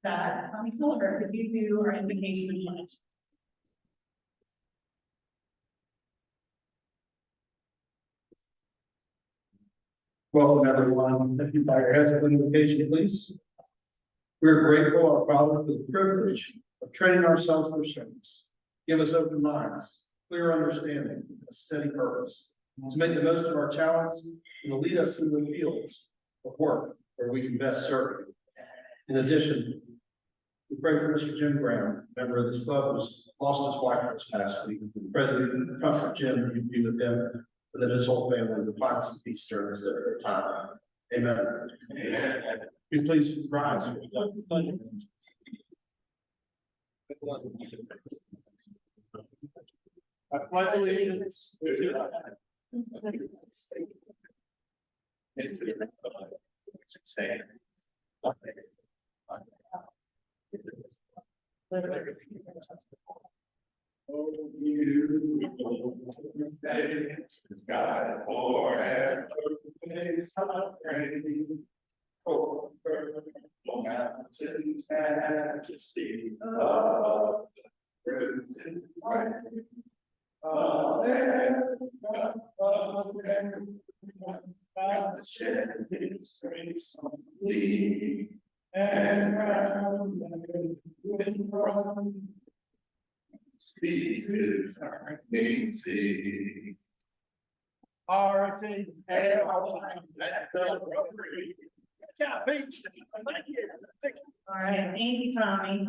That Fuller, could you do our invocation and pledge? Welcome, everyone. If you bow your heads for invocation, please. We're grateful, our Father, for the privilege of training ourselves for service. Give us open minds, clear understanding, a steady purpose, to make the most of our talents and to lead us through the fields of work where we can best serve you. In addition, we pray for Mr. Jim Brown, member of this club, who's lost his wife this past week. We pray that you comfort Jim, you be with him, and that his whole family will find some peace during this difficult time. Amen. Amen. Will you please rise? I pledge allegiance to the God, Lord, and oh, mountains majesty of truth and right. God shed his grace on thee, and round and run. Speak to our sea. Arching and all Rotary. Good job, Beach. Thank you. All right, thank you, Tommy.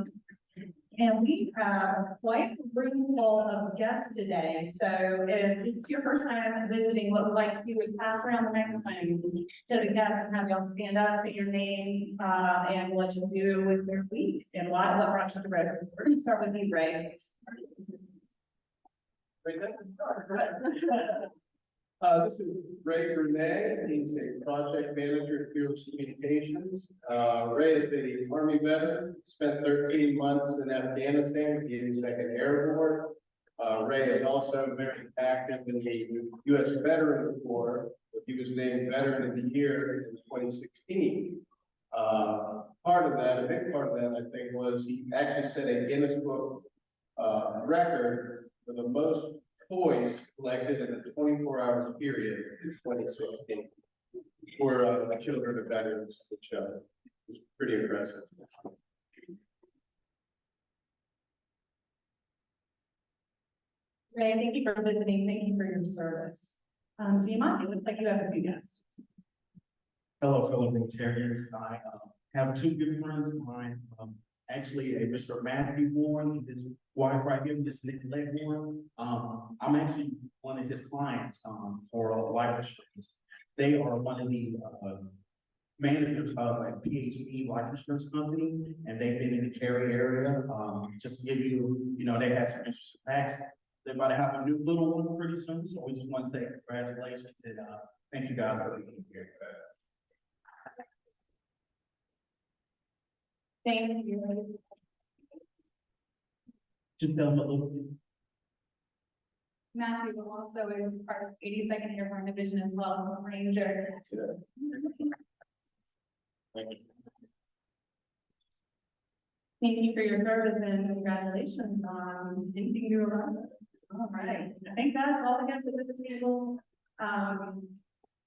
And we have quite a room full of guests today. So if this is your first time visiting, what we'd like to do is pass around the microphone to the guests and have y'all stand up, say your name, and what you do with your week and why, what brought you to Rotary. So we're going to start with you, Ray. This is Ray Renee. He's a project manager at Field Communications. Ray is an Army veteran, spent 13 months in Afghanistan with the 82nd Airborne. Ray is also very active in the U.S. Veterans Corps. He was named Veteran of the Year in 2016. Part of that, a big part of that, I think, was he actually set a Guinness Book record for the most toys collected in a 24-hour period in 2016 for children of veterans, which was pretty impressive. Ray, thank you for visiting. Thank you for your service. Diamante, looks like you have a few guests. Hello, fellow Rotarians. I have two good friends of mine. Actually, a Mr. Matthew Warren, his wife right here, Miss Nicolette Warren. I'm actually one of his clients for life insurance. They are one of the managers of a PHP life insurance company, and they've been in the Cary area. Just to give you, they had some interesting facts. They're about to have a new little one pretty soon, so we just want to say congratulations and thank you guys for being here. Thank you. Just tell them a little bit. Matthew also is part of 82nd Airborne Division as well, Ranger. Thank you. Thank you for your service and congratulations on anything you around. All right, I think that's all the guests at this table.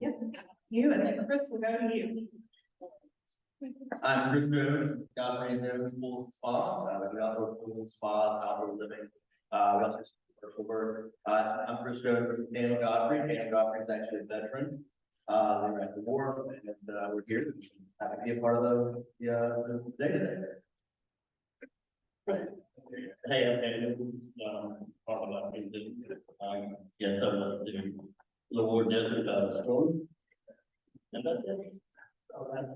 Yep, you and then Chris will go to you. I'm Chris Jones, Godfrey Jones Pools and Spas. We do outdoor pools and spas, outdoor living. We also do commercial work. I'm Chris Jones with Daniel Godfrey. Daniel Godfrey is actually a veteran. They were at the war, and we're here to be a part of the day today. Hey, I'm Daniel. Part of that meeting. Yes, I was the Lower Desert Storm. And that's it. All right.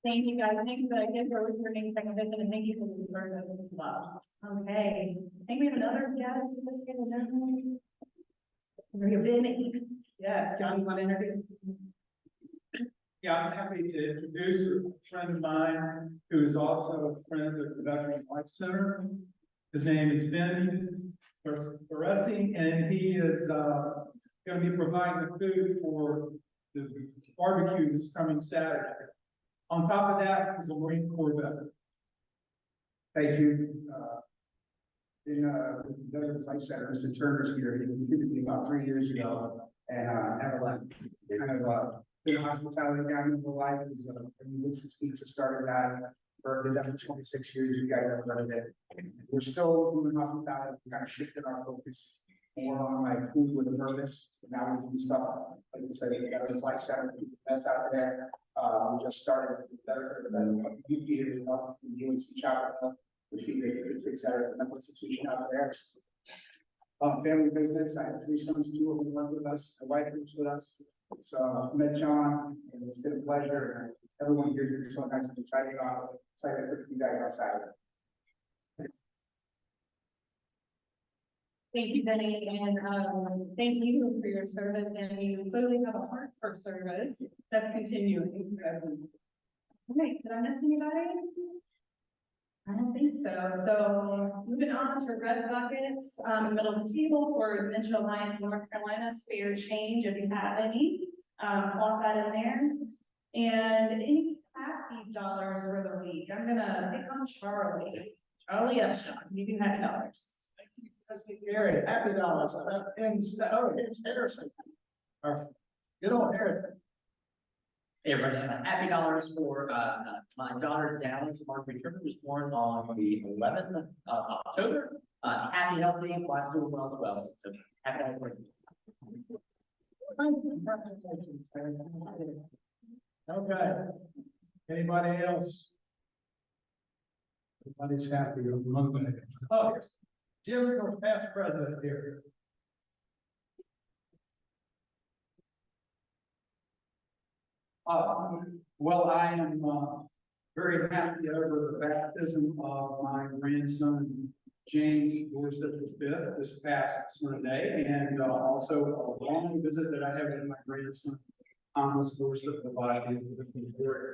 Thank you guys. Thank you again for returning second visit and thank you for the service as well. Okay, I think we have another guest with us here. Vinny. Yes, John, you want to introduce? Yeah, I'm happy to introduce a friend of mine who is also a friend of the Veteran Life Center. His name is Ben Baresi, and he is going to be providing the food for the barbecue this coming Saturday. On top of that is a Marine Corps veteran. Thank you. Douglas Life Center, Mr. Turner's here, he recruited me about 3 years ago, and never left. Kind of been in hospitality down in my life, was Winston Pizza started that, for the 26 years, you guys have run it. We're still doing hospitality, we kind of shifted our focus more on like food with a purpose. Now we do stuff, like I said, Douglas Life Center, that's out there. We just started the UP UNC Chapel, which we fix that at the medical institution out there. Family business. I have 3 sons, 2 of them work with us. My wife works with us. So met John, and it's been a pleasure. Everyone here is so nice and excited for you guys on Saturday. Thank you, Benny, and thank you for your service, and you clearly have a heart for service that's continuing. So, wait, did I miss anybody? I don't think so. So moving on to red buckets, middle of the table for Adventure Alliance North Carolina, spare change if you have any, plop that in there. And any happy dollars for the week, I'm gonna pick on Charlie. Charlie Upshaw, you can have dollars. Gary, happy dollars. Oh, it's Harrison. Good old Harrison. Hey, everybody, happy dollars for, my daughter Dallas Margaret Kirk was born on the 11th of October. Happy, healthy, and life doing well as well. So happy holidays. Okay. Anybody else? Everybody's happy on Monday. Oh, Jim, your past president here. Well, I am very happy over the baptism of my grandson, James Gorsuch V, this past Sunday, and also a long visit that I had with my grandson, Thomas Gorsuch the body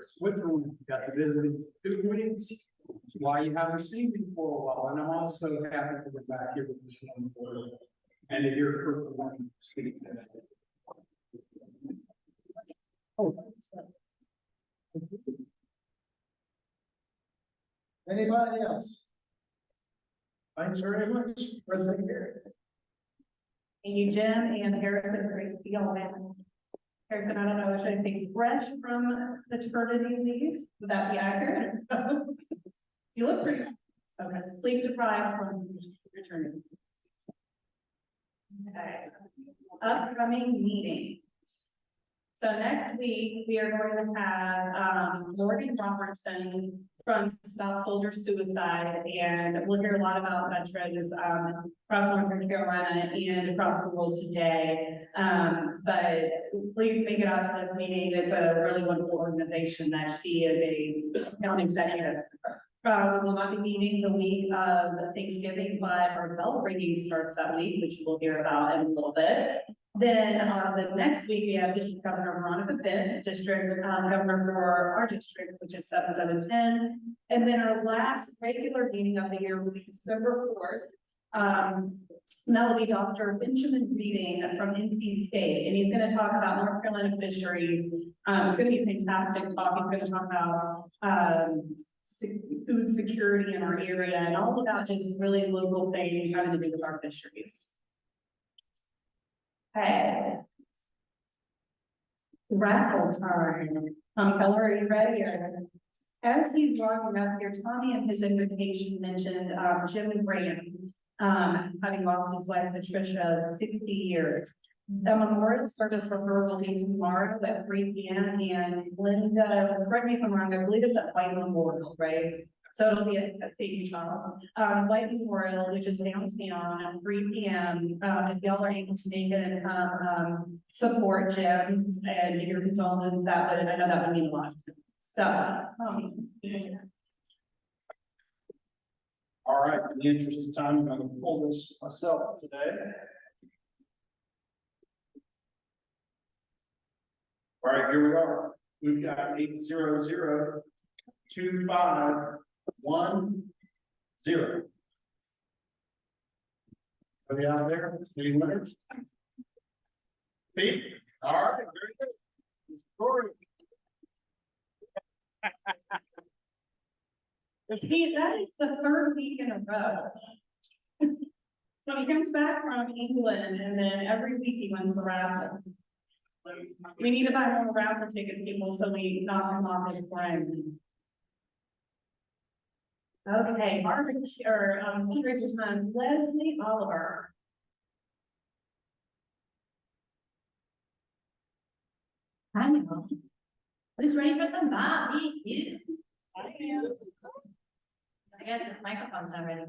Switzerland. Got to visit him 2 weeks. Why you haven't seen me for a while, and I'm also happy to get back here with this one board and to hear Kirk one speak today. Oh. Anybody else? Thanks very much, President Gary. Thank you, Jim and Harrison, great to see you all, man. Harrison, I don't know, should I say fresh from the paternity leave? Would that be accurate? You look pretty, okay, sleep deprived from returning. Okay, upcoming meetings. So next week, we are going to have Morgan Robertson from Stop Soldier Suicide, and we'll hear a lot about veterans across North Carolina and across the world today. But please make it out to this meeting. It's a really wonderful organization that she is a account executive. We will not be meeting the week of Thanksgiving, but our bell ringing starts that week, which we'll hear about in a little bit. Then the next week, we have District Governor Veronica Finn, District Governor for our district, which is 7710. And then our last regular meeting of the year will be December 4th. And that will be Dr. Benjamin Reading from NC State, and he's going to talk about North Carolina fisheries. It's going to be a fantastic talk. He's going to talk about food security in our area and all about just really local things having to do with our fisheries. Okay. Raffle time. Keller, are you ready? As he's walking up here, Tommy in his invitation mentioned Jim Graham, having lost his wife Patricia 60 years. The memorial service for her will be tomorrow at 3 p.m. and Linda, correct me if I'm wrong, I believe it's at White Memorial, right? So it'll be at thank you, Charles. White Memorial, which is downtown at 3 p.m. If y'all are able to make it and support Jim and give your condolences, that would, I know that would mean a lot. So, all right, in the interest of time, I'm going to pull this myself today. All right, here we are. We've got 800-2510. Are we out there? Any winners? Pete? All right, very good. That is the third week in a row. So he comes back from England and then every week he wins the raffle. We need to buy more raffle tickets, people, so we knock him off his throne. Okay, barbecue, or, fundraiser time, Leslie Oliver. I know. Who's ready for some barbecue? I am. I guess this microphone's not ready.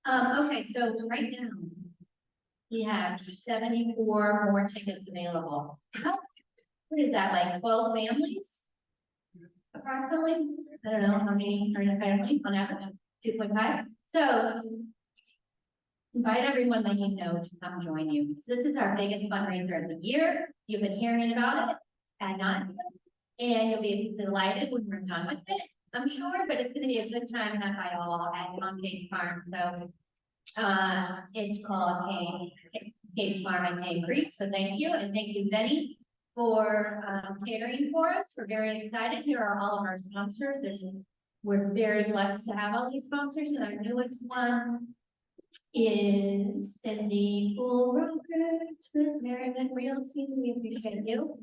Okay, so right now, we have 74 more tickets available. What is that, like 12 families? Approximately, I don't know how many are in a family on average, 2.5. So invite everyone that you know to come join you. This is our biggest fundraiser of the year. You've been hearing about it and and you'll be delighted when we're done with it, I'm sure, but it's gonna be a good time had by all at Cage Farm. So it's called Cage Farm and Cave Creek. So thank you, and thank you, Benny, for catering for us. We're very excited. Here are all of our sponsors. We're very blessed to have all these sponsors, and our newest one is Cindy Pool Brokers with Merriman Realty. We appreciate you.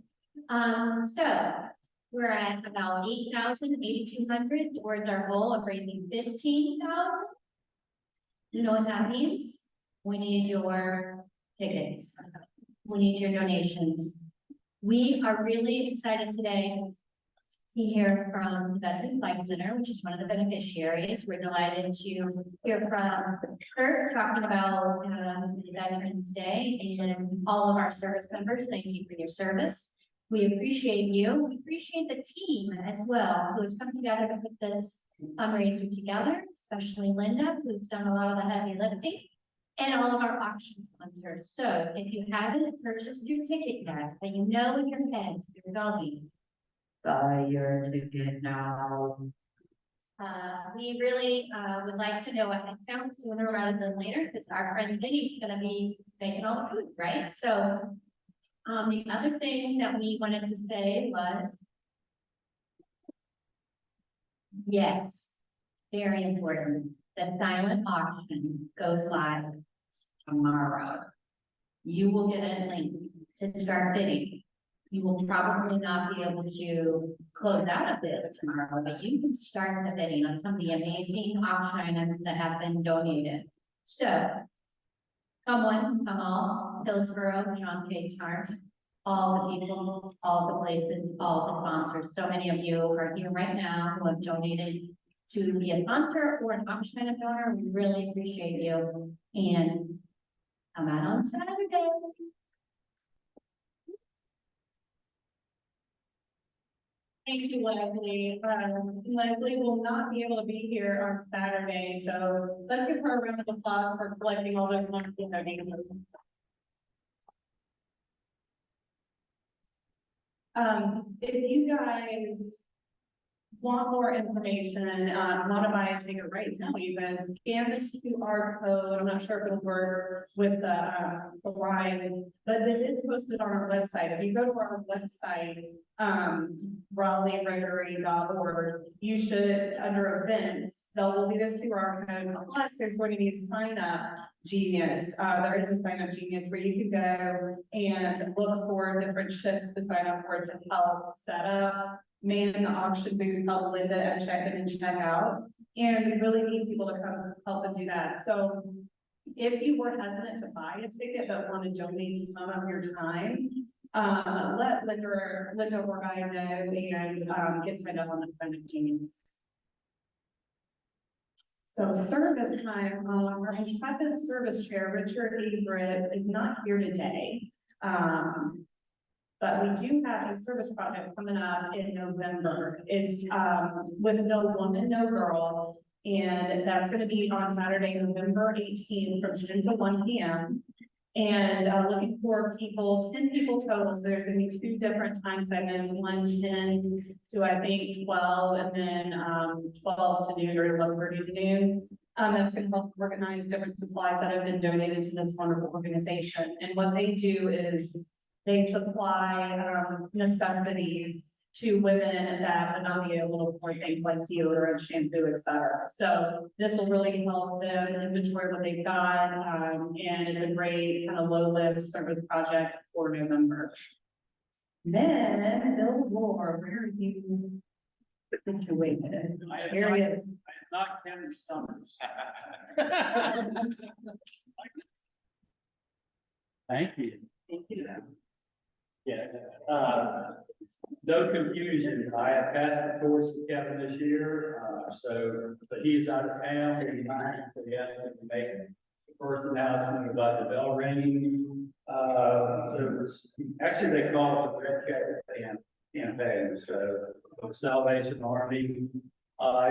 So we're at about 8,200 towards our goal of raising 15,000. You know what that means? We need your tickets. We need your donations. We are really excited today to hear from the Veterans Life Center, which is one of the beneficiaries. We're delighted to hear from Kirk talking about Veterans Day and all of our service members. Thank you for your service. We appreciate you. We appreciate the team as well, who has come together to put this fundraiser together, especially Linda, who's done a lot of the heavy lifting, and all of our auction sponsors. So if you haven't purchased your ticket yet, but you know in your head you're going, buy your ticket now. We really would like to know a head count sooner rather than later, because our friend Vinny's gonna be making all the food, right? So the other thing that we wanted to say was, yes, very important, the silent auction goes live tomorrow. You will get a link to start bidding. You will probably not be able to close out a bid tomorrow, but you can start the bidding on some of the amazing auction items that have been donated. So come one, come all, Hillsborough, John Cage Farm, all the people, all the places, all the sponsors. So many of you are here right now who have donated to be a sponsor or an auction item donor. We really appreciate you. And come out on Saturday. Thank you, Leslie. Leslie will not be able to be here on Saturday, so let's give her a round of applause for collecting all those wonderful donations. If you guys want more information, want to buy a ticket right now, even scan this QR code. I'm not sure if it'll work with the rides, but this is posted on our website. If you go to our website, RaleighRotary.org, you should, under events, there will be this QR code. Plus, there's going to be a sign up genius. There is a sign up genius where you can go and look for different shifts to sign up for to help set up, man the auction booth, help Linda and check in and check out. And we really need people to come help and do that. So if you were hesitant to buy a ticket but want to donate some of your time, let Linda or I know and get signed up on the sign up genius. So service time, our intrepid service chair, Richard Everett, is not here today. But we do have a service project coming up in November. It's with No Woman, No Girl. And that's going to be on Saturday, November 18th from 10 to 1 p.m. And looking for people, 10 people total. So there's going to be 2 different time segments, 10 to I think 12, and then 12 to noon or 11:30 to noon. That's going to help organize different supplies that have been donated to this wonderful organization. And what they do is They supply, necessities to women that would not be able to afford things like deodorant, shampoo, et cetera. So this will really help them inventory what they've got, and it's a great kind of low-lift service project for November. Then, Bill Moore, where are you situated? Here he is. Not Henry Summers. Thank you. Thank you. Yeah, no confusion, I have passed the course to Kevin this year, but he's out of town, he's not, so he has to make the first announcement about the bell ringing. Actually, they call it the Red Cat campaign, so, the Salvation Army.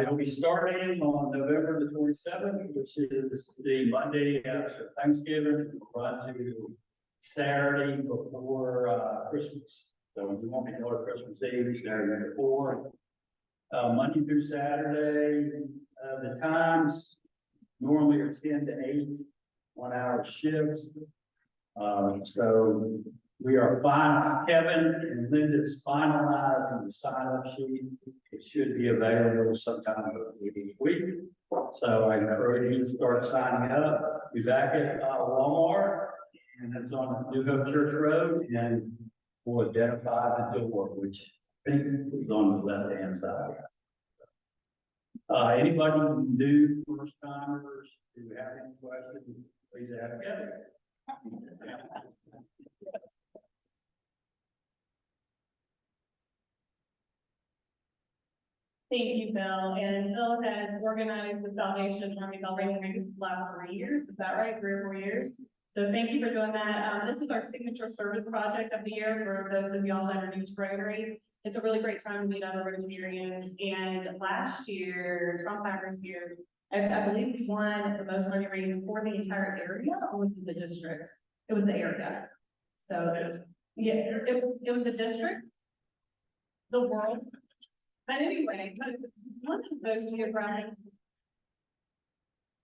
It'll be starting on November the 27th, which is the Monday after Thanksgiving, we'll run to Saturday before Christmas. So we won't be there Christmas Eve, Saturday before. Monday through Saturday, the times normally are 10 to 8, 1 hour shifts. So we are Kevin and Linda's finalizing the sign-up sheet. It should be available sometime this week. So I encourage you to start signing up. Be back at Walmart. And it's on New Hope Church Road, and we'll identify the door, which I think is on the left-hand side. Anybody new, first timers, who have any questions, please ask Kevin. Thank you, Bill. And Bill has organized the Salvation Army bell ringing the last 3 years. Is that right? 3 or 4 years? So thank you for doing that. This is our signature service project of the year for those of y'all that are new to Rotary. It's a really great time to meet other Rotarians. And last year, Tom Packer's here, I believe he won the most money raised for the entire area, or was it the district? It was the area. So yeah, it was the district, the world. But anyway, one of those geographic.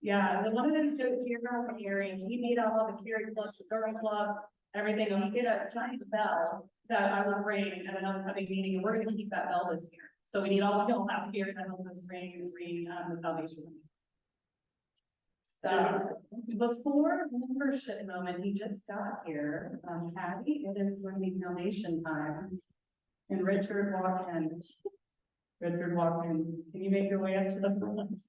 Yeah, one of those geographic areas, we made out all the Carry Clubs, the Girl Club, everything, and we get a giant bell that I will ring at another coming meeting, and we're gonna keep that bell this year. So we need all of y'all out here to help us ring the Salvation Army. So before membership moment, he just got here, Patty, it is going to be donation time. And Richard Watkins, can you make your way up to the front?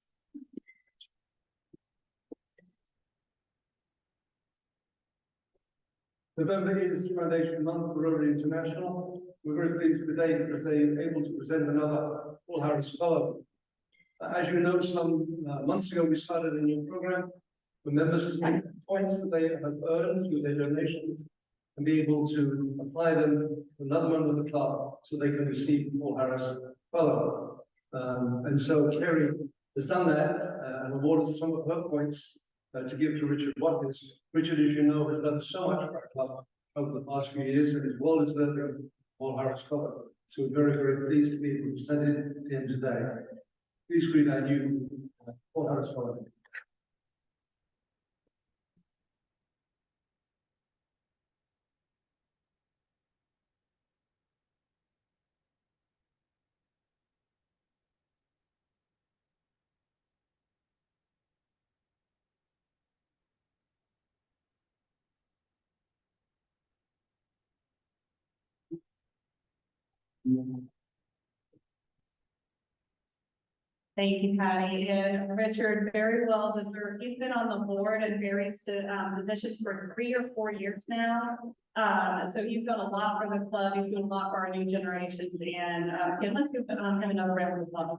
November is Foundation Month for Rotary International. We're very pleased today because they're able to present another Paul Harris Fellow. As you know, some months ago, we started a new program for members to make points that they have earned through their donations and be able to apply them to another member of the club so they can receive Paul Harris Fellow. And so Kerry has done that and awarded some of her points to give to Richard Watkins. Richard, as you know, has done so much for our club over the past few years and is well deserving Paul Harris Fellow. So we're very, very pleased to be able to present it to him today. Please greet our new Paul Harris Fellow. Thank you, Patty. And Richard, very well deserved. He's been on the board in various positions for 3 or 4 years now. So he's done a lot for the club. He's doing a lot for our new generations. And let's give him another round of applause.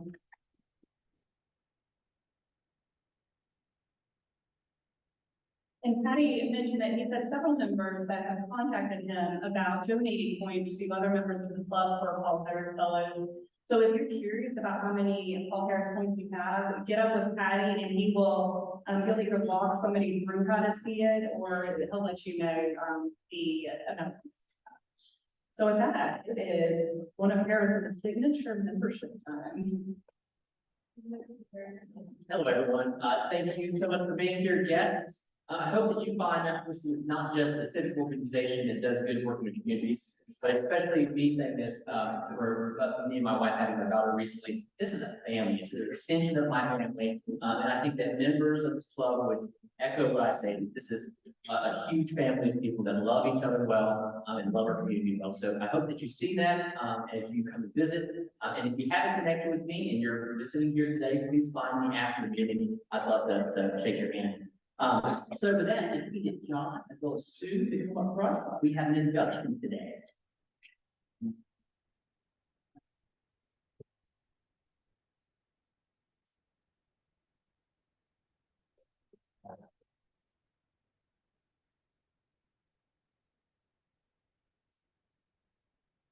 And Patty mentioned that he's had several members that have contacted him about donating points to other members of the club for Paul Harris Fellows. So if you're curious about how many Paul Harris points you have, get up with Patty and he will, he'll either walk somebody through how to see it or he'll let you know the amount. So with that, it is one of Harris's signature membership times. Hello, everyone. Thank you so much for being here, guests. I hope that you find that this is not just a civic organization that does good work in the communities, but especially me saying this, for me and my wife having my daughter recently, this is a family, it's an extension of my family. And I think that members of this club would echo what I say, this is a huge family of people that love each other well, and love our community well. So I hope that you see that, as you come to visit. And if you haven't connected with me and you're visiting here today, please find me after the meeting. I'd love to shake your hand. So for that, if we get John as well as Sue to come up front, we have an induction today.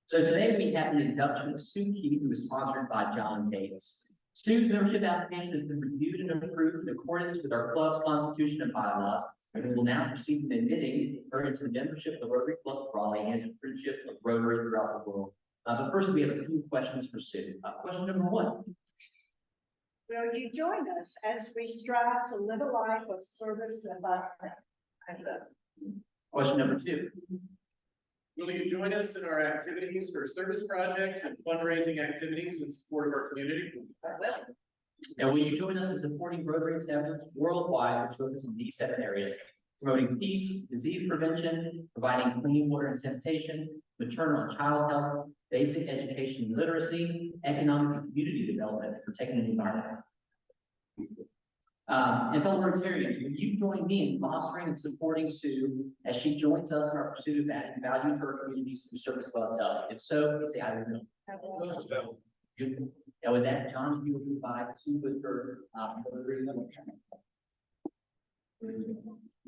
So today we have the induction of Sue Key, who is sponsored by John Davis. Sue's membership application has been reviewed and approved in accordance with our club's constitution and bylaws, and we will now proceed in admitting her into the membership of the Rotary Club of Raleigh and to friendship of Rotary throughout the world. But first, we have a few questions for Sue. Question number one. Will you join us as we strive to live a life of service and blessing? Question number two. Will you join us in our activities for service projects and fundraising activities in support of our community? I will. And will you join us in supporting Rotary's efforts worldwide which focus on these 7 areas: promoting peace, disease prevention, providing clean water and sanitation, maternal and child health, basic education and literacy, economic and community development, and protecting the environment? And fellow Rotarians, will you join me in fostering and supporting Sue as she joins us in our pursuit of adding value to our communities through service well itself? If so, please say I will. Beautiful. And with that, John, if you will provide Sue with her, Rotary number.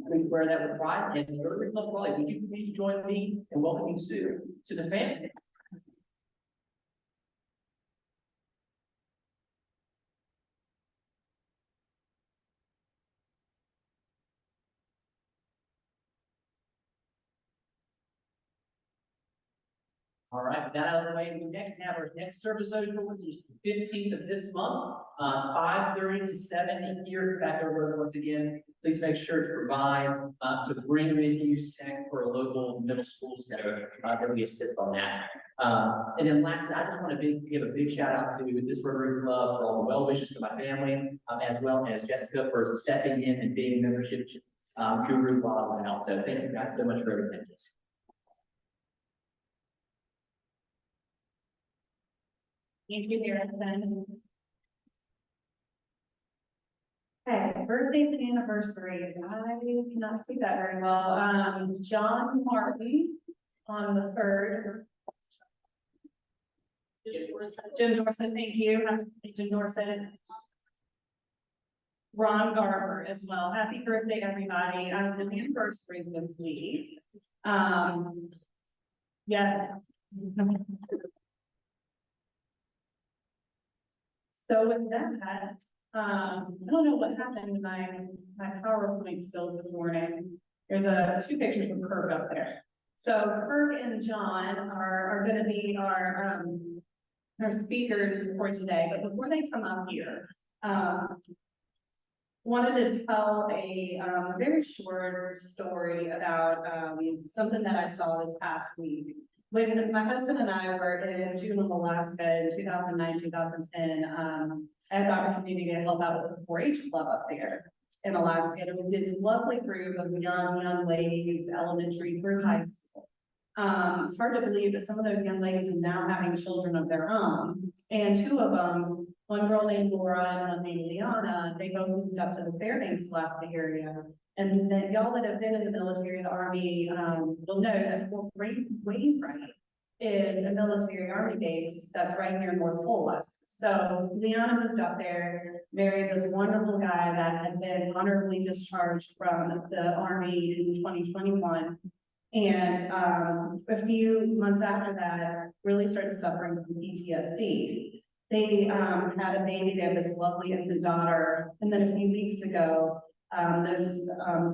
Where that would apply, and Rotary Club Raleigh, would you please join me in welcoming Sue to the family? All right, with that out of the way, we next have our next service open, which is the 15th of this month, 5:30 to 7 here back over once again. Please make sure to provide to bring with you snack for local middle schools that we assist on that. And then lastly, I just want to give a big shout out to this Rotary Club for all the well wishes to my family, as well as Jessica for stepping in and being a membership guru while I was out. So thank you guys so much for everything. Thank you, Harrison. Okay, birthdays and anniversaries. I cannot see that very well. John Martin on the 3rd. Jim Dorset, thank you. Jim Dorset. Ron Garber as well. Happy birthday, everybody. The anniversaries this week. Yes. So with that, I don't know what happened to my PowerPoint skills this morning. There's two pictures of Kirk up there. So Kirk and John are going to be our speakers for today. But before they come up here, wanted to tell a very short story about something that I saw this past week. When my husband and I were in Juneau, Alaska in 2009, 2010, I had the opportunity to help out with the 4-H club up there in Alaska. It was this lovely group of young ladies, elementary through high school. It's hard to believe that some of those young ladies are now having children of their own. And 2 of them, one girl named Laura and one named Liana, they both moved up to the Fairbanks, Alaska area. And that y'all that have been in the military, the Army, will know that Fort Wainwright is a military Army base that's right near North Pole, Alaska. So Liana moved up there, married this wonderful guy that had been honorably discharged from the Army in 2021. And a few months after that, really started suffering from PTSD. They had a baby, they had this lovely infant daughter, and then a few weeks ago, this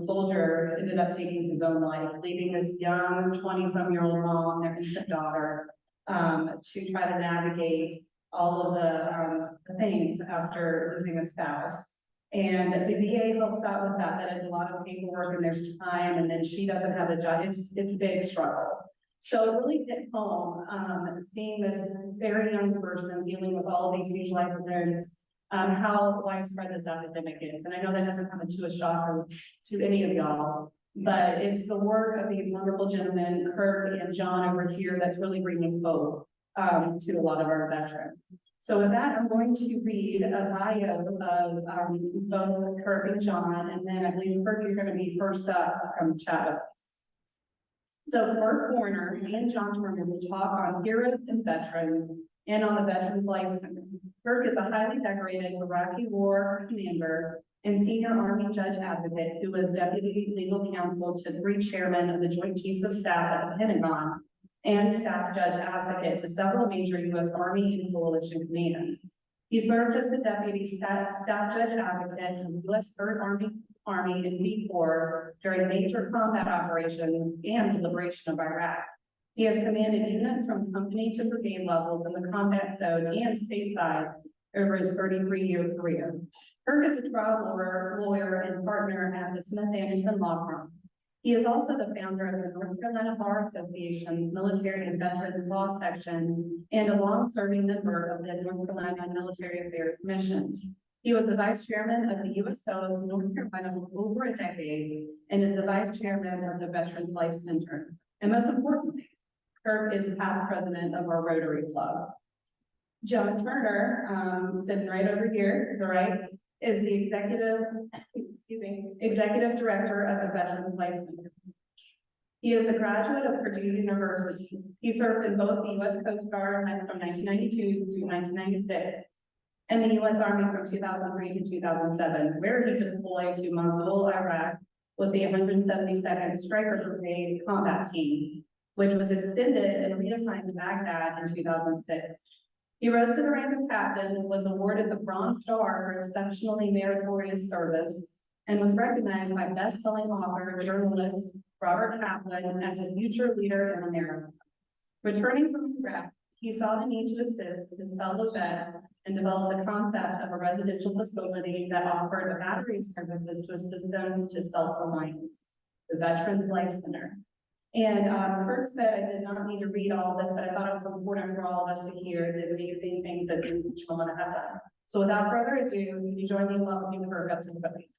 soldier ended up taking his own life, leaving this young 20-some-year-old mom, their infant daughter, to try to navigate all of the things after losing a spouse. And the VA helps out with that it's a lot of paperwork and there's time, and then she doesn't have a job, it's a big struggle. So it really hit home, seeing this very young person dealing with all of these huge life events, how widespread this epidemic is. And I know that doesn't come into a shocker to any of y'all, but it's the work of these wonderful gentlemen, Kirk and John over here, that's really bringing hope to a lot of our veterans. So with that, I'm going to read a bio of both Kirk and John, and then I believe Kirk, you're going to be first up from chat with us. So Kirk Warner, me and John Turner will talk on heroes and veterans and on the Veterans Life Center. Kirk is a highly decorated Iraqi war commander and senior Army judge advocate who was deputy legal counsel to 3 chairmen of the Joint Chiefs of Staff at the Pentagon and staff judge advocate to several major U.S. Army and coalition commands. He served as the deputy staff judge advocate for the U.S. 3rd Army in V4 during major combat operations and the liberation of Iraq. He has commanded units from company to brigade levels in the combat zone and stateside over his 33-year career. Kirk is a trial lawyer and partner at the Smith Anderson Law Firm. He is also the founder of the North Carolina Bar Association's Military and Veterans Law Section and a long-serving member of the North Carolina Military Affairs Commission. He was the vice chairman of the USO of North Carolina for over a decade and is the vice chairman of the Veterans Life Center. And most importantly, Kirk is past president of our Rotary Club. John Turner, sitting right over here, to the right, is the executive director of the Veterans Life Center. He is a graduate of Purdue University. He served in both the U.S. Coast Guard from 1992 to 1996 and the U.S. Army from 2003 to 2007, where he deployed to Mosul, Iraq with the 172nd Stryker Brigade Combat Team, which was extended and reassigned to Baghdad in 2006. He rose to the rank of captain, was awarded the Bronze Star for exceptionally meritorious service, and was recognized by best-selling author, journalist Robert Kaplan as a future leader in America. Returning from Iraq, he saw the need to assist his fellow vets and develop the concept of a residential facility that offered a battery of services to assist them to self-reliance, the Veterans Life Center. And Kirk said I did not need to read all of this, but I thought it was important for all of us to hear the amazing things that each woman have done. So without further ado, you join me in welcoming Kirk up to the podium.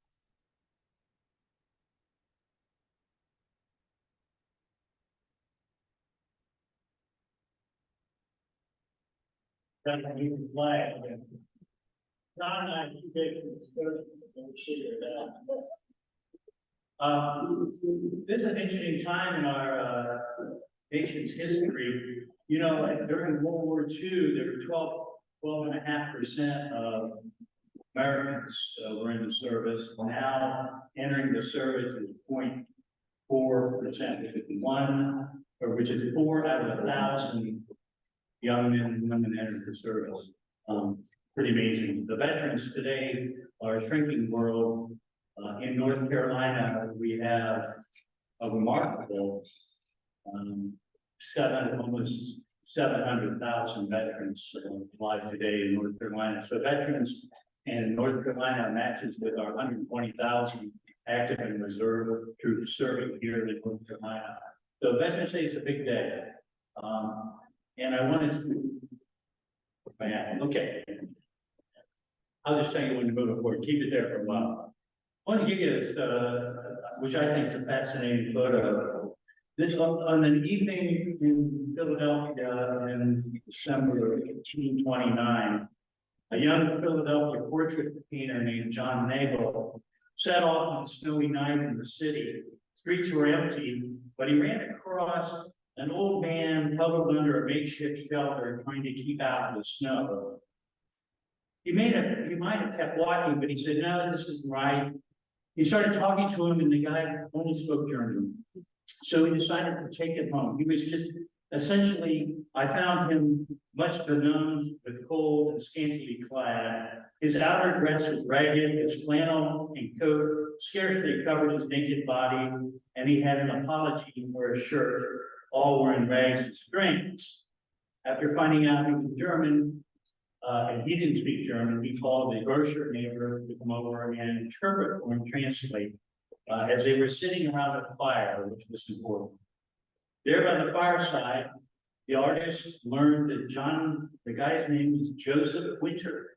This is an interesting time in our nation's history. You know, like during World War II, there were 12.5% of Americans were in the service. Now entering the service is 0.4%, which is 4 out of 1,000 young men and women entered the service. Pretty amazing. The veterans today are a shrinking world. In North Carolina, we have a remarkable almost 700,000 veterans alive today in North Carolina. So veterans in North Carolina matches with our 120,000 active and reserve troops serving here in North Carolina. So Veterans Day is a big day. And I wanted to, okay. I'll just tell you when to move it forward. Keep it there for a while. I want to give you this, which I think is a fascinating photo. This on an evening in Philadelphia in December of 1829, a young Philadelphia portrait painter named John Nagel set off on a snowy night in the city. Streets were empty, but he ran across an old man huddled under a makeshift shelter trying to keep out the snow. He might have kept walking, but he said, no, this isn't right. He started talking to him and the guy only spoke German. So he decided to take him home. He was just essentially, I found him much benumbed, but cold and scantily clad. His outer dress was ragged, his flannel and coat scarcely covered his naked body, and he had an apology for his shirt. All were in rags and strings. After finding out he was German, and he didn't speak German. He called the grocer neighbor to come over and interpret or translate, as they were sitting around a fire, which was important. There by the fireside, the artist learned that the guy's name was Joseph Winter.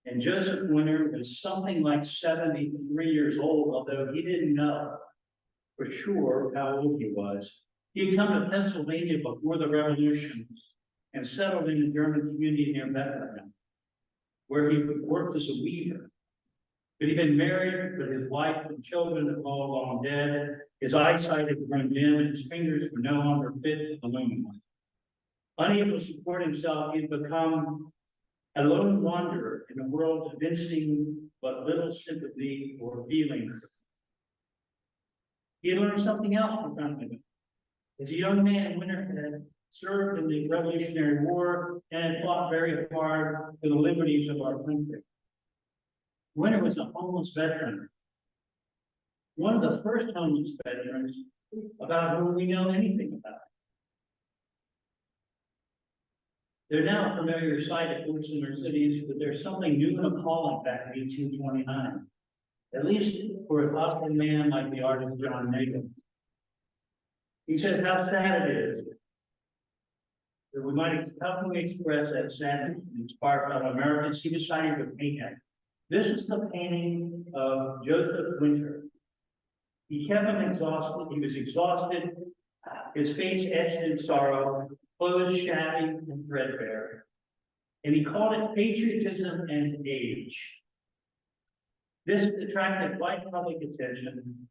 And Joseph Winter was something like 73 years old, although he didn't know for sure how old he was. He had come to Pennsylvania before the Revolution and settled in a German community near Bethlehem, where he worked as a weaver. But he'd been married, but his wife and children had all long dead. His eyesight had grown dim, and his fingers were no longer fit for the loom. Unable to support himself, he had become a lone wanderer in a world evincing but little sympathy or feeling. He had learned something else profoundly. As a young man, Winter had served in the Revolutionary War and had fought very hard for the liberties of our country. Winter was a homeless veteran. One of the first homeless veterans about whom we know anything about. They're now a familiar sight, of course, in our cities, but there's something new and appalling back in 1829. At least for a thoughtful man like the artist John Nagel. He said how sad it is that how can we express that sadness and inspire fellow Americans? He decided to paint it. This is the painting of Joseph Winter. He kept him exhausted. He was exhausted, his face etched in sorrow, clothes shabby and threadbare. And he called it Patriotism and Age. This attracted wide public attention,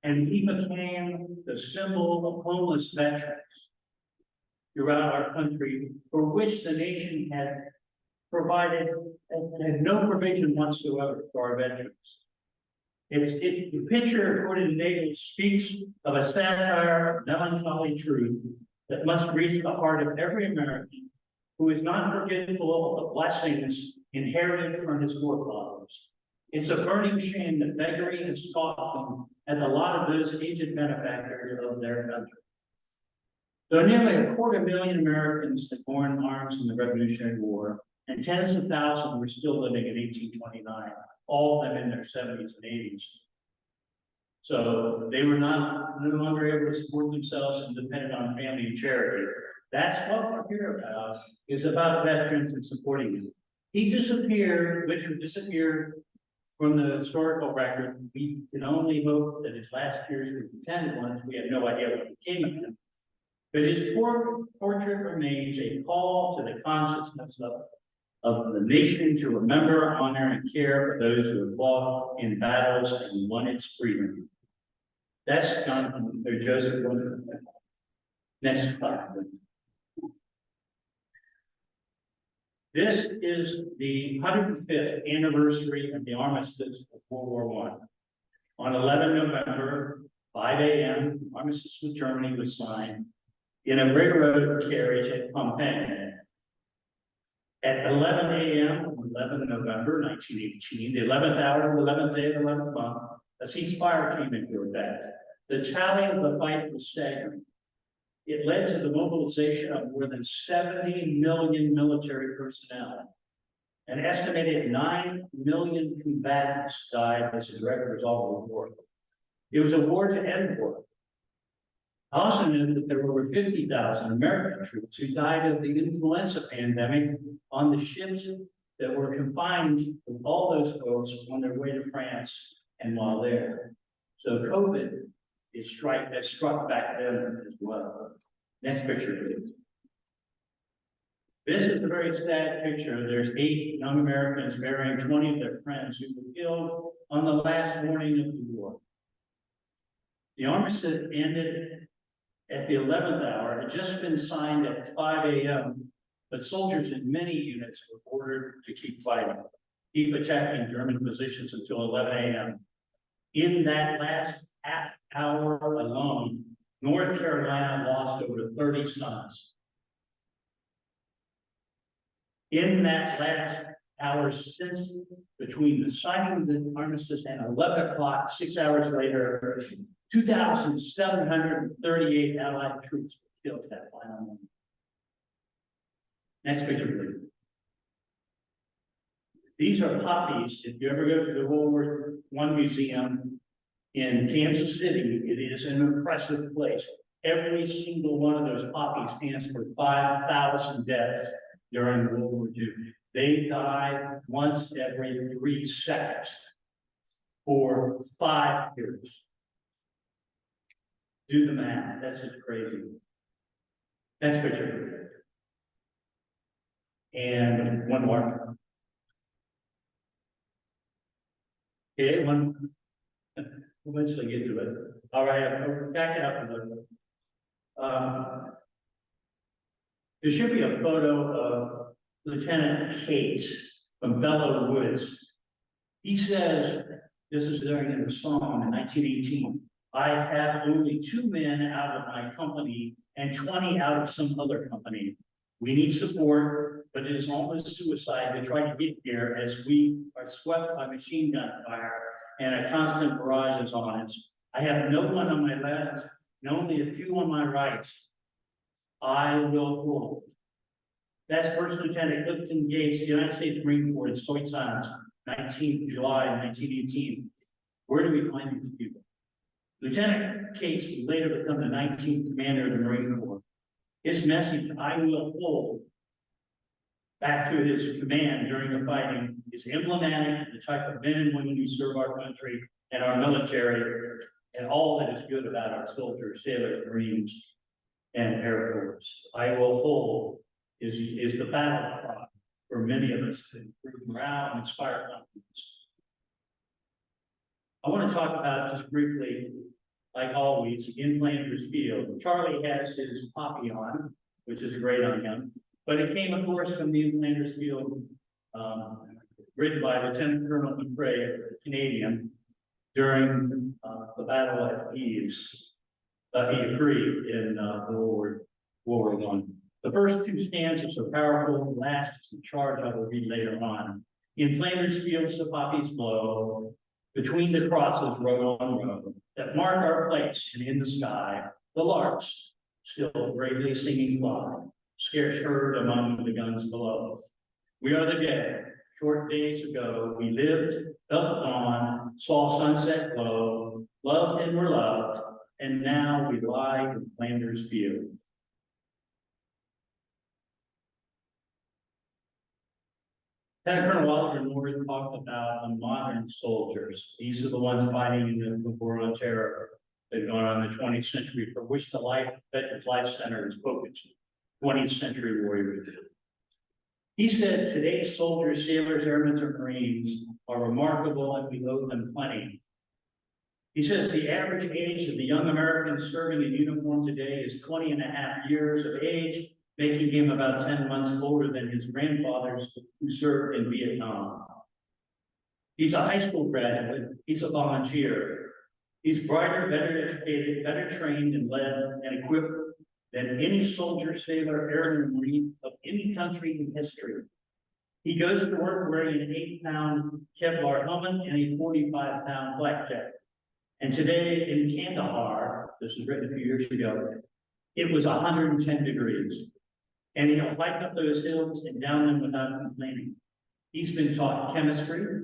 and he became the symbol of homeless veterans throughout our country, for which the nation had no provision whatsoever for our veterans. The picture, according to Nagel, speaks of a satire of melancholy truth that must reach the heart of every American who is not forgetful of the blessings inherited from his forefathers. It's a burning shame that beggary has softened at the lot of those aged benefactors of their country. Though nearly 250,000 Americans had borne arms in the Revolutionary War, and tens of thousands were still living in 1829, all of them in their 70s and 80s. So they were no longer able to support themselves and depended on family and charity. That's what we're here about, is about veterans and supporting them. Winter disappeared from the historical record. We can only hope that his last years were intended ones. We have no idea what became of him. But his portrait remains a call to the consciousness of the nation to remember, honor, and care for those who have fought in battles and won its freedom. That's Joseph Winter. Next slide. This is the 105th anniversary of the armistice of World War I. On 11 November, 5 a.m., armistice with Germany was signed in a railroad carriage at Pompeii. At 11 a.m. on 11 November 1918, the 11th hour, the 11th day of the 11th month, a ceasefire came into effect. The tally of the fight was staggering. It led to the mobilization of more than 70 million military personnel. An estimated 9 million combatants died as a direct result of the war. It was a war to end war. I also knew that there were over 50,000 American troops who died of the influenza pandemic on the ships that were confined with all those folks on their way to France and while there. So COVID has struck back then as well. Next picture, please. This is a very sad picture. There's 8 young Americans burying 20 of their friends who were killed on the last morning of the war. The armistice ended at the 11th hour. It had just been signed at 5 a.m., but soldiers in many units were ordered to keep fighting, keep attacking German positions until 11 a.m. In that last half hour alone, North Carolina lost over 30 sons. In that last hour since between the signing of the armistice and 11 o'clock, 6 hours later, 2,738 Allied troops were killed that final moment. Next picture, please. These are poppies. If you ever go to the World War I Museum in Kansas City, it is an impressive place. Every single one of those poppies stands for 5,000 deaths during World War II. They die once every 3 seconds for 5 years. Do the math. That's just crazy. Next picture. And one more. Okay, one. We'll eventually get to it. All right, I'll back it up a little. There should be a photo of Lieutenant Cates from Bellow Woods. He says, this is during the song in 1918, I have only 2 men out of my company and 20 out of some other company. We need support, but it is almost suicide to try to get here as we are swept by machine gun fire and a constant barrage is on us. I have no one on my left and only a few on my right. I will hold. That's First Lieutenant Clifton Gates, United States Marine Corps in Soy Islands, 19th July 1918. Where do we find these people? Lieutenant Cates would later become the 19th Commander of the Marine Corps. His message, I will hold, back to his command during the fighting is emblematic of the type of men and women who serve our country and our military and all that is good about our soldiers, sailors, Marines, and Air Force. I will hold is the battle cry for many of us to improve morale and inspire confidence. I want to talk about just briefly, like always, in Flanders Field. Charlie has his poppy on, which is great on him, but it came, of course, from the Flanders Field, written by Lieutenant Colonel McRae, Canadian, during the battle at Yves Creek in World War I. The first 2 stanzas are powerful. The last is the charge I will read later on. In Flanders Fields the poppies blow, between the crosses row on row, that mark our place, and in the sky, the larks still bravely singing fly, scarce heard among the guns below. We are the dead. Short days ago, we lived, felt dawn, saw sunset glow, loved and were loved, and now we lie in Flanders Field. Lieutenant Colonel Oliver North talked about the modern soldiers. These are the ones fighting in the war on terror that gone on in the 20th century, for which the Veterans Life Center is focused. 20th century warriors. He said, today's soldiers, sailors, airmen, and Marines are remarkable and we owe them plenty. He says the average age of the young Americans serving in uniform today is 20 and a half years of age, making him about 10 months older than his grandfathers who served in Vietnam. He's a high school graduate. He's a volunteer. He's brighter, better educated, better trained and led and equipped than any soldier, sailor, airman, Marine of any country in history. He goes to work wearing an 8-pound Kevlar helmet and a 45-pound flak jacket. And today in Kandahar, this was written a few years ago, it was 110 degrees. And he'll hike up those hills and down them without complaining. He's been taught chemistry,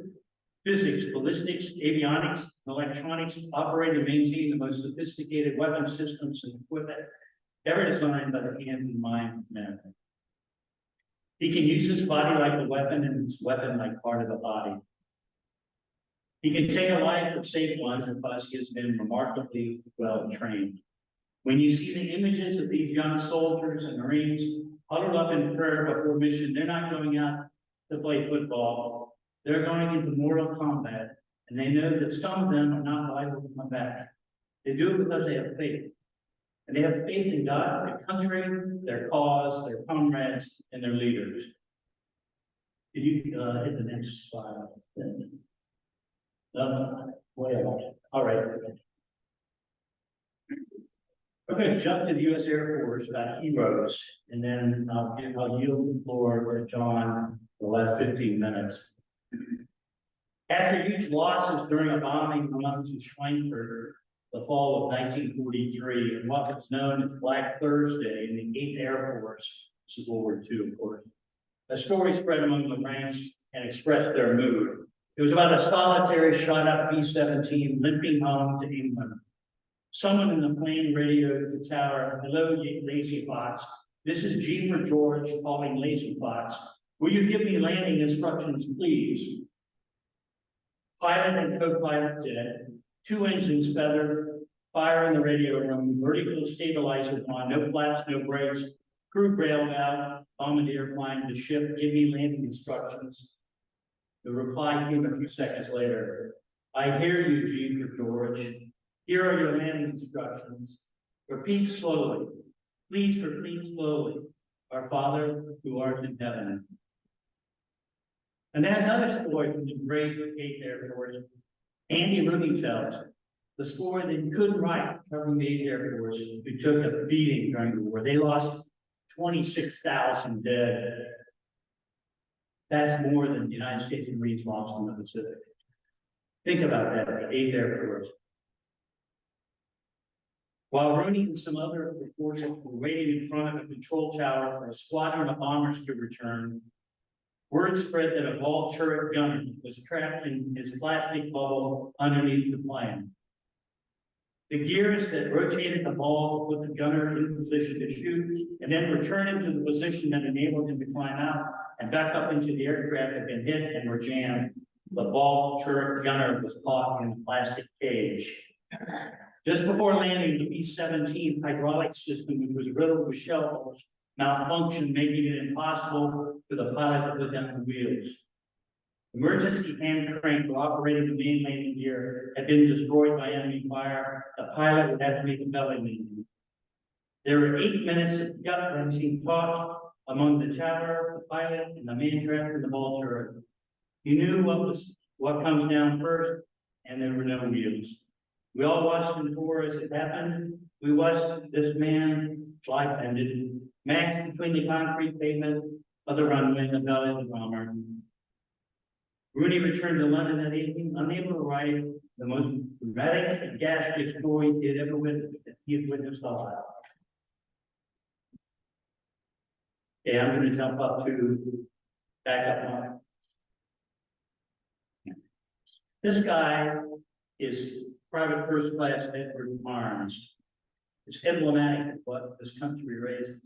physics, ballistics, avionics, electronics, operate and maintain the most sophisticated weapon systems and equipment ever designed by the hands and mind of men. He can use his body like a weapon and his weapon like part of the body. He can take a life or save one because he has been remarkably well trained. When you see the images of these young soldiers and Marines huddled up in prayer before mission, they're not going out to play football. They're going into mortal combat, and they know that some of them are not liable to come back. They do it because they have faith. And they have faith in God, their country, their cause, their comrades, and their leaders. Did you hit the next slide? All right. We're going to jump to the U.S. Air Force about heroes, and then I'll yield the floor to John for the last 15 minutes. After huge losses during a bombing run to Schweinfurt, the fall of 1943, and what was known as Black Thursday in the 8th Air Force, this is World War II, of course, a story spread among the ranks and expressed their mood. It was about a solitary shot up B-17 limping home to England. Someone in the plane radioed the tower, "Hello, Lazy Fox. This is G for George calling Lazy Fox. Will you give me landing instructions, please?" Pilot and co-pilot dead, 2 engines feathered, fire in the radio room, vertical stabilizers on, no flaps, no brakes, crew bailed out, bombardier flying the ship, "Give me landing instructions." The reply came a few seconds later. "I hear you, G for George. Here are your landing instructions. Repeat slowly. Please repeat slowly. Our Father who art in heaven." And then another story from the great 8th Air Force, Andy Rooney tells the story that he couldn't write covering the 8th Air Force, who took a beating during the war. They lost 26,000 dead. That's more than the United States Marines lost in the Pacific. Think about that, the 8th Air Force. While Rooney and some other reporters were waiting in front of a control tower for a squadron of bombers to return, word spread that a ball turret gunner was trapped in his plastic bubble underneath the plane. The gears that rotated the ball to put the gunner in position to shoot and then return him to the position that enabled him to climb out and back up into the aircraft had been hit and were jammed. The ball turret gunner was caught in a plastic cage. Just before landing, the B-17 hydraulic system, which was riddled with shell holes, malfunctioned, making it impossible for the pilot to put down the wheels. Emergency hand crank for operating the main landing gear had been destroyed by enemy fire. The pilot would have to make a belly landing. There were 8 minutes of gut-wrenching talk among the tower, the pilot, and the man trapped in the ball turret. You knew what comes down first, and there were no wheels. We all watched in horror as it happened. We watched this man's life ended, mashed between the concrete pavement of the runway and the belly of the bomber. Rooney returned to London that evening, unable to write the most dramatic and ghastly story he had ever witnessed alive. Okay, I'm going to jump up to back up one. This guy is Private First Class Edward Barnes. It's emblematic of what this country raises.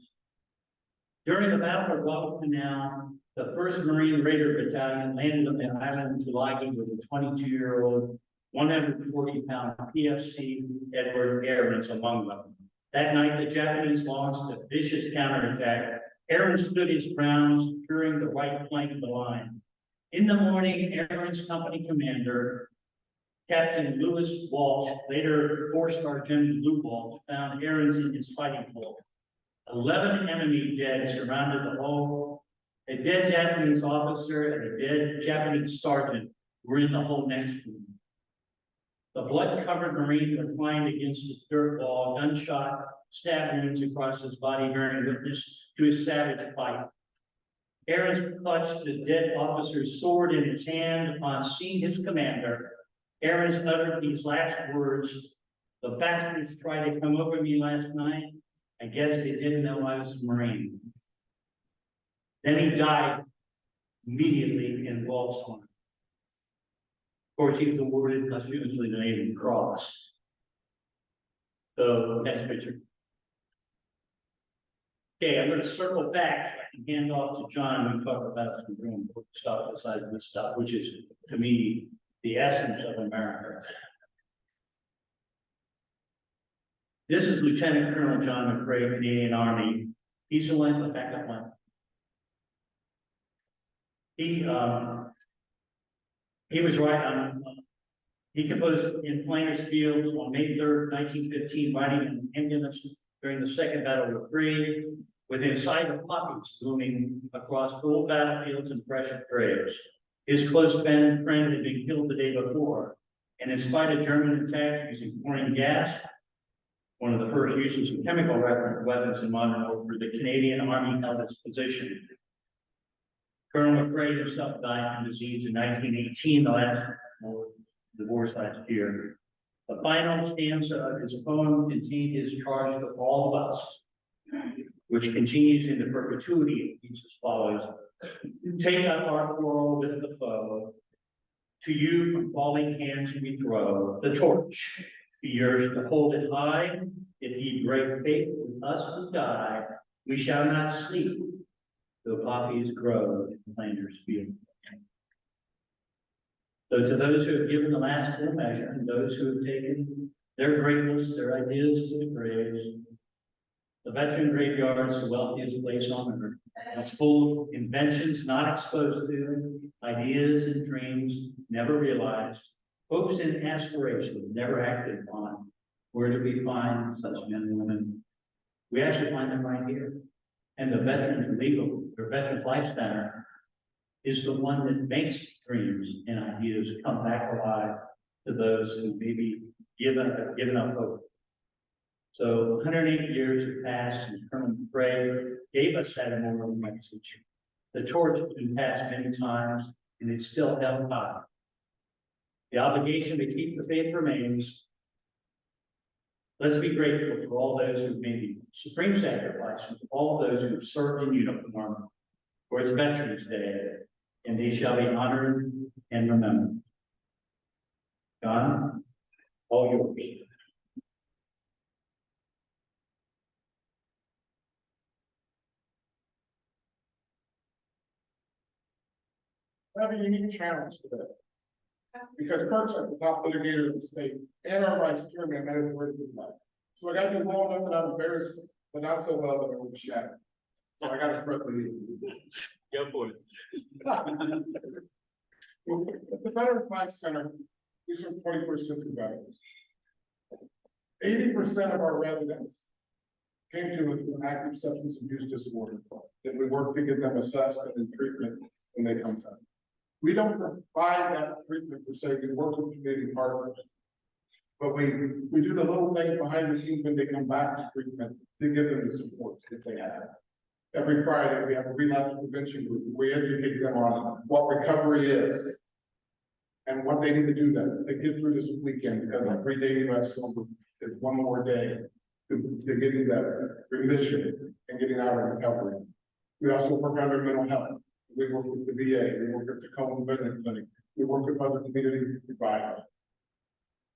During the battle for Guadalcanal, the 1st Marine Raider Battalion landed on the island of Tulagi with a 22-year-old, 140-pound PFC Edward Airmen among them. That night, the Japanese launched a vicious counterattack. Airmen stood his ground, securing the right flank of the line. In the morning, Airmen's company commander, Captain Lewis Walsh, later 4-star General Lou Walsh, found Aarons in his fighting hole. 11 enemy dead surrounded the hole. A dead Japanese officer and a dead Japanese sergeant were in the hole next to him. The blood-covered Marine reclined against his dirt wall, gunshot, stab wounds across his body bearing witness to his savage fight. Aarons clutched the dead officer's sword in his hand upon seeing his commander. Aarons uttered these last words: "The bastards tried to come over me last night. I guess they didn't know I was a Marine." Then he died immediately in Walsh's arms. Of course, he was awarded posthumously the Navy Cross. So, next picture. Okay, I'm going to circle back so I can hand off to John and talk about some real important stuff besides this stuff, which is, to me, the essence of America. This is Lieutenant Colonel John McCrae, Canadian Army. He's the one, the backup one. He was right on. He composed in Flanders Fields on May 3rd, 1915, riding an ambulance during the Second Battle of Free, within sight of poppies blooming across old battlefields and fresh graves. His close friend had been killed the day before, and in spite of German attacks using chlorine gas, one of the first uses of chemical weapons in modern warfare, the Canadian Army held its position. Colonel McCrae himself died from disease in 1918, the war's last year. The final stanza of his poem contained his charge to all of us, which continues into perpetuity. It reads as follows: Take up our quarrel with the foe. To you from falling hands we throw the torch. Be yours to hold it high. If ye break faith with us who die, we shall not sleep, though poppies grow in Flanders field. So to those who have given the last full measure, and those who have taken their greatness, their ideas to the graves, the veteran graveyard is the wealthiest place on earth. It's full of inventions not exposed to, ideas and dreams never realized, hopes and aspirations never acted upon. Where do we find such men and women? We actually find them right here. And the Veterans Life Center is the one that makes dreams and ideas come back alive to those who maybe given up hope. So 108 years have passed since Colonel McRae gave us that immortal message. The torch has been passed many times and it's still held high. The obligation to keep the faith remains. Let's be grateful for all those who've made the supreme sacrifice, and for all those who've served in uniform, for it's Veterans Day, and they shall be honored and remembered. John, all yours. I have a unique challenge today. Because Kirk's at the top litigator of the state and our vice chairman, and that is where to be like. So I gotta do well enough that I'm embarrassed, but not so well that I will be shattered. So I gotta trust with you. Go for it. At the Veterans Life Center, these are 21st century veterans. 80% of our residents came to us with an active substance abuse disorder, that we work to get them assessed and in treatment when they come to us. We don't provide that treatment per se, we work with community partners. But we do the little things behind the scenes when they come back to treatment to give them the support that they have. Every Friday, we have a relapse prevention group. We educate them on what recovery is and what they need to do to get through this weekend, because every day you have sober is one more day to getting that remission and getting out of recovery. We also work on their mental health. We work with the VA, we work with the Tacoma Veteran Clinic, we work with other community providers.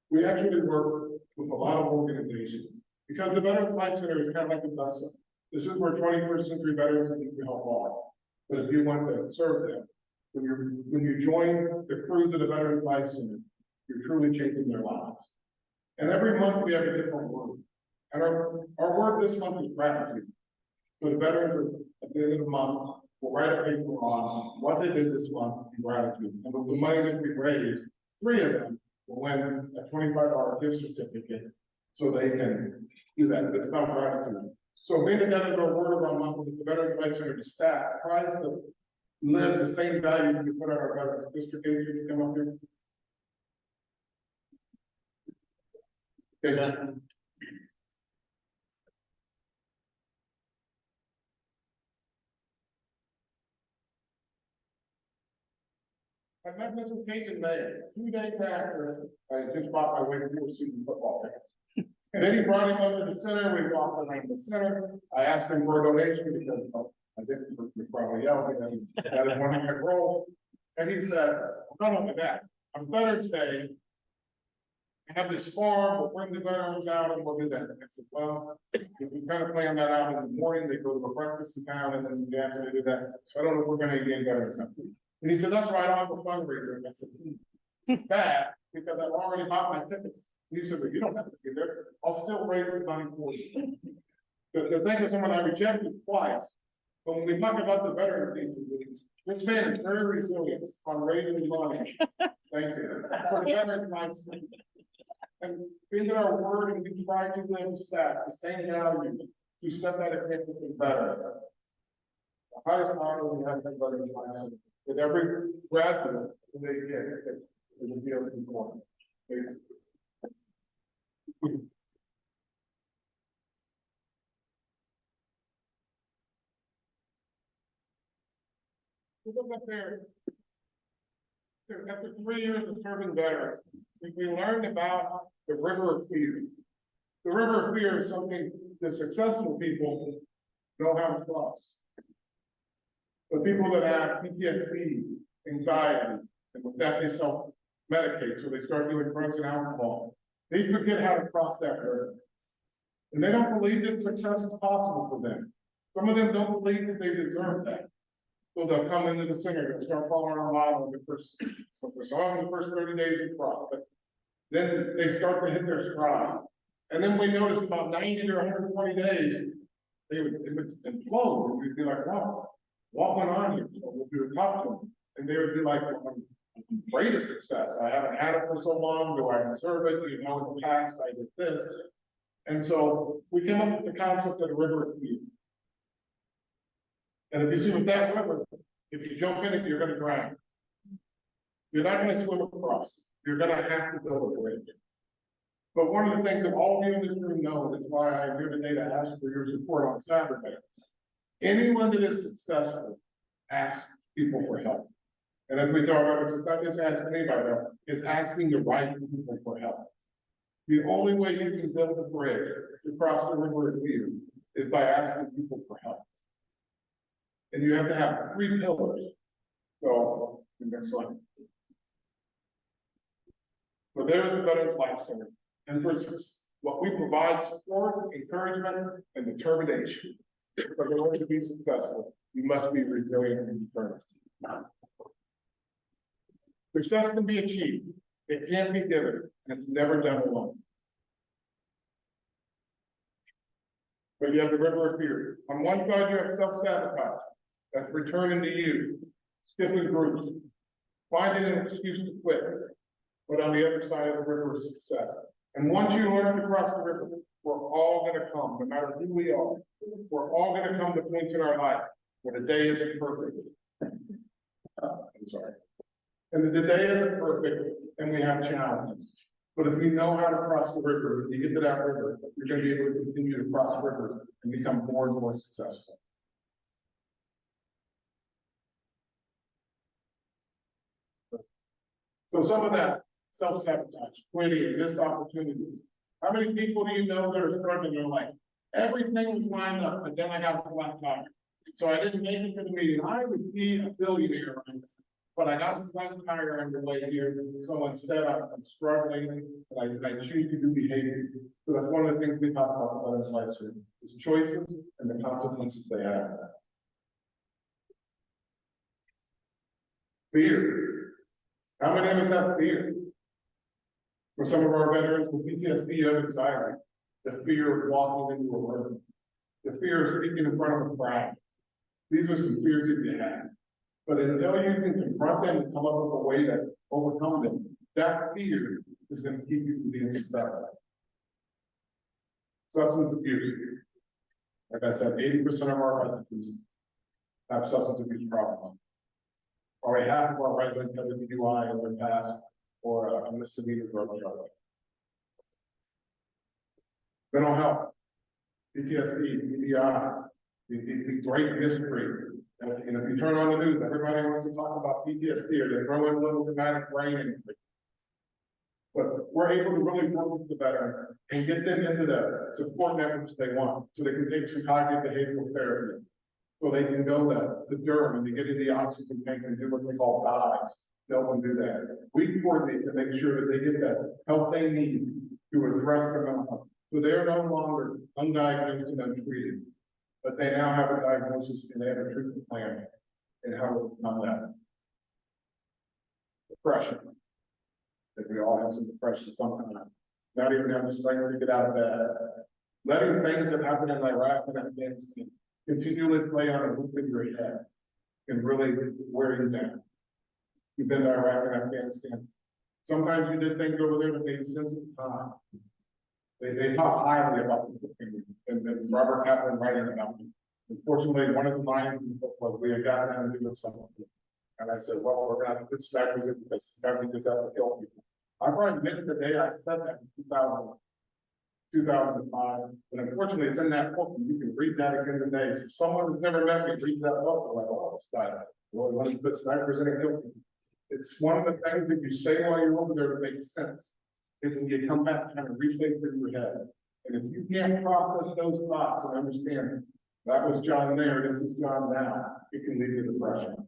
We actually work with a lot of organizations, because the Veterans Life Center is kind of like a vessel. This is where 21st century veterans need to help all. But if you want to serve them, when you join the crews of the Veterans Life Center, you're truly changing their lives. And every month we have a different word. And our word this month is gratitude. So the veterans at the end of the month will write a paper on what they did this month in gratitude. And with the money that we raised, 3 of them will win a $25 gift certificate so they can do that. It's about gratitude. So being together is our word of our month with the Veterans Life Center staff tries to live the same values we put on our veterans. District Engineer, you come up here. Okay. I met Mr. Page in May, 2 days after I just bought my way to a season football ticket. And then he brought him up to the center, we walked around the center, I asked him for a donation because I didn't, we probably yelled, and that is one of my roles. And he said, not only that, on Veterans Day, I have this farm, we'll bring the veterans out and we'll do that. And I said, well, we kind of plan that out in the morning, they go to a breakfast in town and then the afternoon they do that. So I don't know if we're gonna get veterans up. And he said, that's right, I'll have a fundraiser. And I said, bad, because I've already bought my tickets. And he said, but you don't have to be there. I'll still raise the money for you. The thing is, someone I rejected twice. But when we talk about the veteran meetings, this man is very resilient on raising money. Thank you. For the veterans mindset. And being in our word, and we try to live staff the same value to set that example for better. The highest honor we have in veterans mindset. With every graduate that they get, it will be able to perform. Look up there. After 3 years of serving veterans, we learned about the river of fear. The river of fear is something that successful people know how to cross. But people that have PTSD, anxiety, and with that they self-medicate, so they start doing drugs and alcohol. They forget how to cross that river. And they don't believe that success is possible for them. Some of them don't believe that they deserve that. So they'll come into the center, they'll start following our model in the first, so for some of them, the first 30 days of crop, but then they start to hit their stride. And then we notice about 90 to 120 days, it would implode, and we'd be like, wow, what went on here? So we would talk to them, and they would be like, well, I'm afraid of success. I haven't had it for so long. Do I deserve it? You know, in the past, I did this. And so we came up with the concept of the river of fear. And if you see with that river, if you jump in it, you're gonna drown. You're not gonna swim across. You're gonna have to build a bridge. But one of the things that all of you in this room know, that's why I'm here today to ask for your support on Saturday. Anyone that is successful, ask people for help. And as we talk about, it's not just asking anybody, it's asking the right people for help. The only way you can build a bridge to cross the river of fear is by asking people for help. And you have to have 3 pillars. So, the next one. So there's the Veterans Life Center. And for what we provide support, encouragement, and determination. But in order to be successful, you must be resilient and determined. Success can be achieved. It can be given, and it's never done alone. But you have the river of fear. On one side, you have self-sabotage. That's returning to you, skipping groups, finding an excuse to quit. But on the other side of the river is success. And once you learn to cross the river, we're all gonna come, no matter who we are, we're all gonna come to points in our life where the day isn't perfect. I'm sorry. And the day isn't perfect, and we have challenges. But if you know how to cross the river, when you get to that river, you're gonna be able to continue to cross the river and become more and more successful. So some of that self-sabotage, quitting, missed opportunities. How many people do you know that are struggling? They're like, everything was lined up, but then I got a flat tire. So I didn't make it to the meeting. I would be a billionaire right now, but I got a flat tire on the way here. So instead I'm struggling, and I choose to do behavior. So that's one of the things we talk about in this life series, is choices and the consequences they have. Fear. How many of us have fear? For some of our veterans with PTSD and anxiety, the fear of walking into a room, the fear of speaking in front of a crowd. These are some fears that you have. But until you can confront them and come up with a way to overcome them, that fear is going to keep you from being successful. Substance abuse. Like I said, 80% of our residents have substance abuse problems. Already half of our residents have a DUI in their past or a misdemeanor drug charge. Mental health, PTSD, PDI, the great mystery. And if you turn on the news, everybody wants to talk about PTSD, or they throw in a little traumatic brain injury. But we're able to really work with the veteran and get them into the support networks they want, so they can take some cognitive behavioral therapy. So they can go to Durham and they get in the oxygen tank and do what they call dives. Help them do that. We coordinate to make sure that they get the help they need to address their mental health. So they're no longer undiagnosed and untreated, but they now have a diagnosis and they have a treatment plan and how to overcome that. Depression. That we all have some depression sometime. Not even having the strength to get out of bed. Letting things that happen in Iraq and Afghanistan continually play on a loop in your head can really wear you down. You've been to Iraq and Afghanistan. Sometimes you did things over there that made sense at the time. They talk highly about the and Robert Kaplan writing about it. Unfortunately, one of the lines in the book was, we have got to do with something. And I said, well, we're gonna have to put snipers in because we just have to kill people. I probably admitted the day I said that in 2005, and unfortunately it's in that book, and you can read that again today. So someone who's never met me reads that book, they're like, oh, this guy, well, why don't you put snipers in and kill people? It's one of the things that you say while you're over there that makes sense. Is when you come back, kind of replay through your head. And if you can't process those thoughts and understand That was John there, this is John now. It can lead to depression.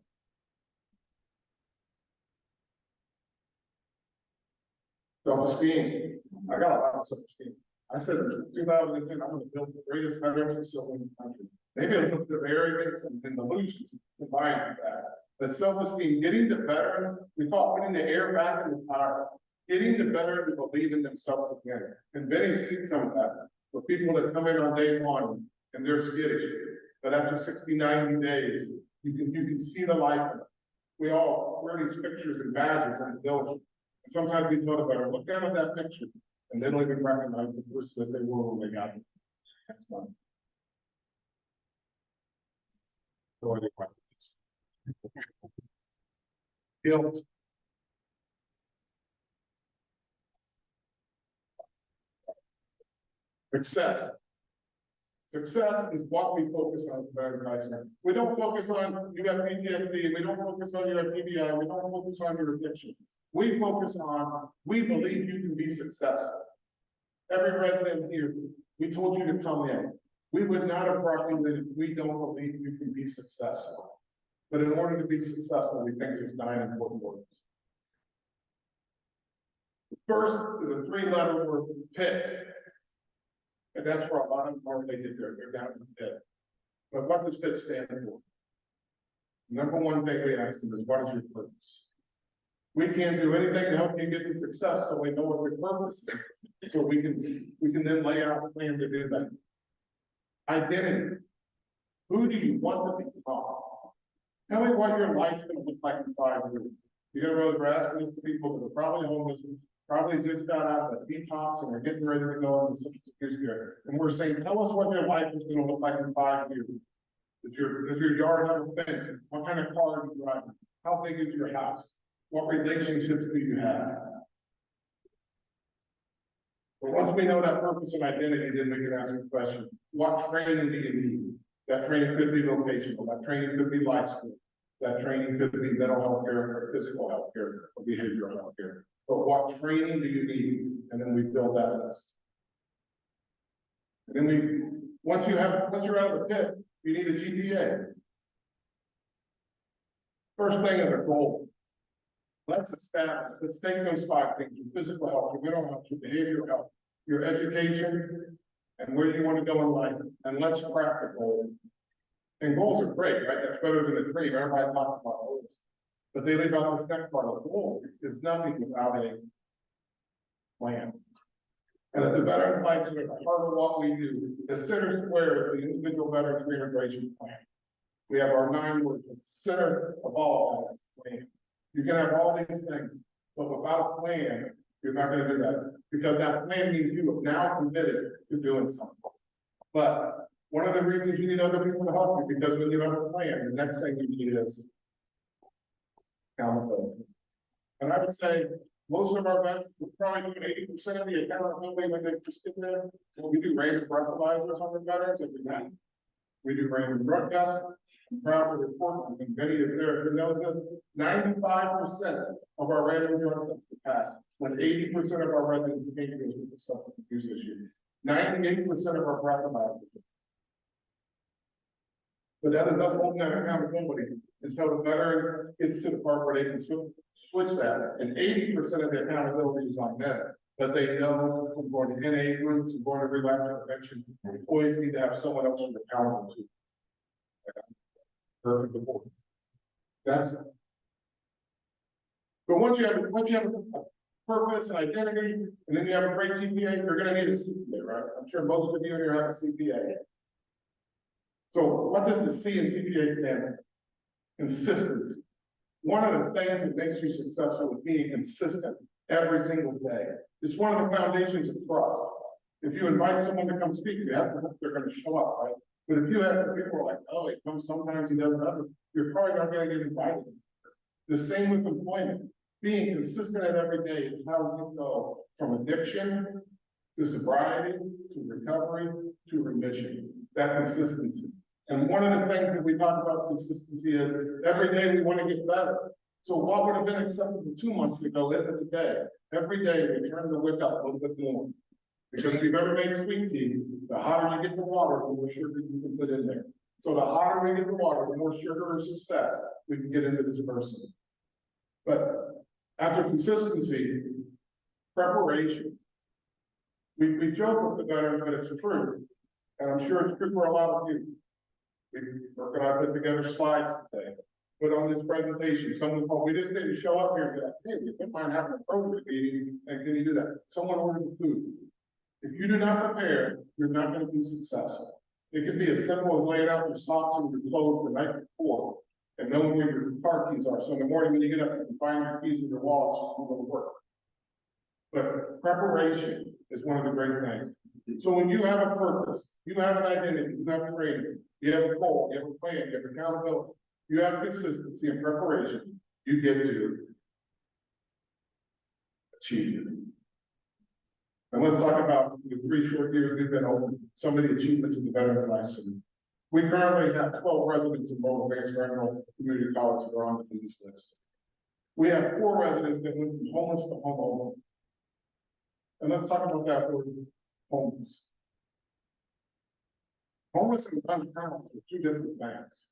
Self-esteem. I got a lot of self-esteem. I said in 2010, I'm gonna build the greatest veteran facility in the country. Maybe a little bit of arrogance and delusions combined with that. But self-esteem, getting the veteran, we call it putting the air back in the tire. Getting the veteran to believe in themselves again. And Benny's seen some of that. For people that come in on day one and they're skittish, but after 60, 90 days, you can see the life of it. We all wear these pictures and badges in the building. And sometimes we tell the veteran, look down at that picture, and they don't even recognize the person that they were when they got it. That's fun. No other questions? Guilt. Success. Success is what we focus on Veterans Life Center. We don't focus on you have PTSD, we don't focus on your TBI, we don't focus on your addiction. We focus on, we believe you can be successful. Every resident here, we told you to come in. We would not have brought you in if we don't believe you can be successful. But in order to be successful, we think there's 9 important words. The first is a 3-letter word, PIT. And that's where a lot of them are, they get there, they're down in the pit. But what does PIT stand for? Number one thing we ask them is, what is your purpose? We can't do anything to help you get to success, so we know what your purpose is. So we can then lay out a plan to do that. Identity. Who do you want to become? Tell me what your life's gonna look like in 5 years. You're gonna realize we're asking this to people that are probably homeless, probably just got out of a detox and are getting ready to go into social security care. And we're saying, tell us what your life is gonna look like in 5 years. Does your yard have a fence? What kind of car are you driving? How big is your house? What relationships do you have? But once we know that purpose and identity, then we can ask the question, what training do you need? That training could be vocational, that training could be life skill, that training could be mental health care or physical health care or behavioral health care. But what training do you need? And then we build that list. And then once you're out of the pit, you need a GPA. First thing is a goal. Let's take those 5 things: your physical health, your mental health, your behavioral health, your education, and where you want to go in life, and let's craft a goal. And goals are great, right? That's better than a dream. Everybody talks about goals. But they leave out this next part of the goal. There's nothing without a plan. And at the Veterans Life Center, the heart of what we do, the center square is the individual veterans reintegration plan. We have our 9 words, the center of all of that plan. You can have all these things, but without a plan, you're not going to do that, because that plan means you have now committed to doing something. But one of the reasons you need other people to help you, because when you have a plan, the next thing you need is accountability. And I would say most of our veterans, we're probably doing 80% of the accountability when they just get there. We do random breathalyzers on the veterans every night. We do random drug tests. I'm proud to report, and Benny is there who knows this, 95% of our random drug tests pass, when 80% of our residents came to us with the substance abuse issue. 98% of our breathalyzers. But that doesn't hold that accountability until the veteran gets to the part where they can switch that. And 80% of the accountability is on them. But they know from going to NA groups and going to relapse prevention, employees need to have someone else to be accountable to. Perfect report. That's it. But once you have a purpose and identity, and then you have a great GPA, you're gonna need a CPA, right? I'm sure most of you here have a CPA. So what does the C in CPA stand for? Consistency. One of the things that makes you successful is being consistent every single day. It's one of the foundations of trust. If you invite someone to come speak, you have to hope they're gonna show up, right? But if you have people who are like, oh, he comes sometimes, he doesn't ever, you're probably not gonna get invited. The same with employment. Being consistent at every day is how you go from addiction to sobriety, to recovery, to remission. That consistency. And one of the things that we talk about consistency is every day we want to get better. So what would have been acceptable 2 months ago isn't today. Every day we turn the wick up a little bit more. Because if you've ever made sweet tea, the hotter you get the water, the more sugar you can put in there. So the hotter we get the water, the more sugar or success we can get into this person. But after consistency, preparation, we joke with the veterans, but it's true. And I'm sure it's true for a lot of you. Kirk and I put together slides today, put on this presentation. Someone, oh, we just didn't show up here and be like, hey, we don't mind having a program meeting, and can you do that? Someone ordered the food. If you do not prepare, you're not going to be successful. It could be as simple as laying out your socks and your clothes the night before and knowing where your car keys are. So in the morning when you get up, you can find your keys in your wallet so you can go to work. But preparation is one of the great things. So when you have a purpose, you have an identity, you have training, you have a goal, you have a plan, you have accountability, you have consistency and preparation, you get to achieve it. And let's talk about the 3 short years we've been open, some of the achievements of the Veterans Life Center. We currently have 12 residents in both Advanced Federal Community College that are on the lease list. We have 4 residents that went from homeless to homeowner. And let's talk about that word, homeless. Homeless and unhoused are 2 different things.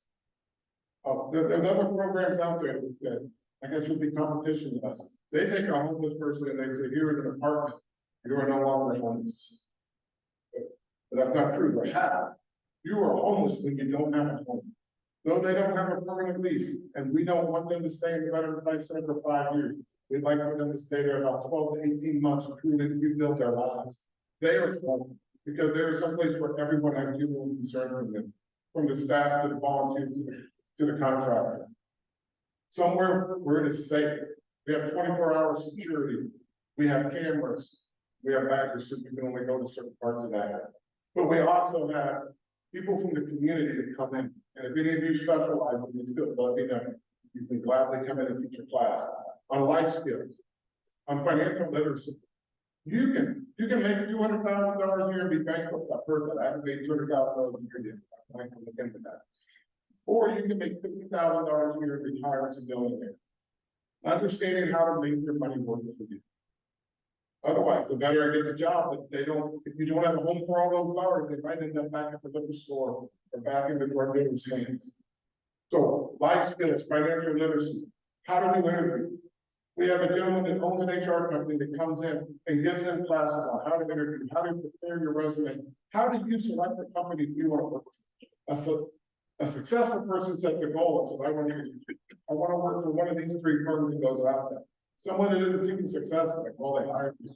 There's other programs out there that I guess would be competition with us. They take a homeless person and they say, here is an apartment. You are no longer homeless. But that's not true. They have. You are homeless when you don't have a home. No, they don't have a permanent lease, and we don't want them to stay in the Veterans Life Center for 5 years. We'd like for them to stay there about 12 to 18 months to truly rebuild their lives. They are home because there is some place where everyone has genuine concern for them, from the staff to the volunteers to the contractor. Somewhere where it is safe. We have 24-hour security. We have cameras. We have baggers, so you can only go to certain parts of that. But we also have people from the community that come in. And if any of you specialize in this field, let me know. You can gladly come in and teach your class on life skills, on financial literacy. You can make $200,000 a year and be bankrupt. I've heard that. I haven't made $200,000 a year yet. I can look into that. Or you can make $50,000 a year and retire as a millionaire. Understanding how to make your money work for you. Otherwise, the veteran gets a job, but if you don't have a home for all those dollars, they might end up back at the liquor store or back in the drug dealer's hands. So life skills, financial literacy, how do we interview? We have a gentleman that owns an HR company that comes in and gives them classes on how to interview, how to prepare your resume, how do you select the company you want to work for. A successful person sets a goal and says, I want to work for one of these 3 firms that goes out there. Someone that isn't seeking success, like, well, they hired me.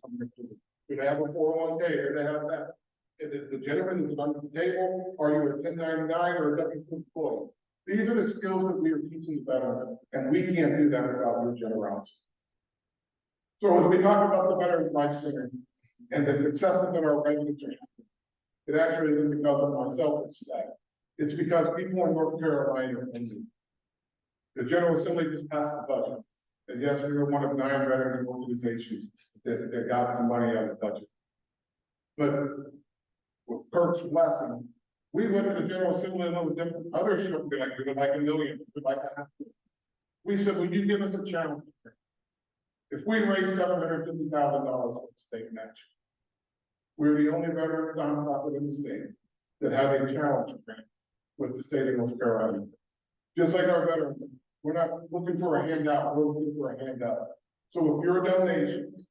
Do they have a 401k? Do they have that? If the gentleman is under the table, are you a 1099 or a W-2 employee? These are the skills that we are teaching the veterans, and we can't do that without your generosity. So as we talk about the Veterans Life Center and the successes that our residents are having, it actually isn't because of myself and staff. It's because people in North Carolina and me. The General Assembly just passed the budget. And yes, we were one of 9 veteran organizations that got some money out of the budget. But with Kirk's blessing, we went to the General Assembly a little different. Others should be like, we would like $1 million, we would like $500,000. We said, would you give us a challenge? If we raise $750,000 for the state match, we're the only veteran nonprofit in the state that has a challenge grant with the state of North Carolina. Just like our veterans, we're not looking for a handout, we're looking for a handout. So if your donations,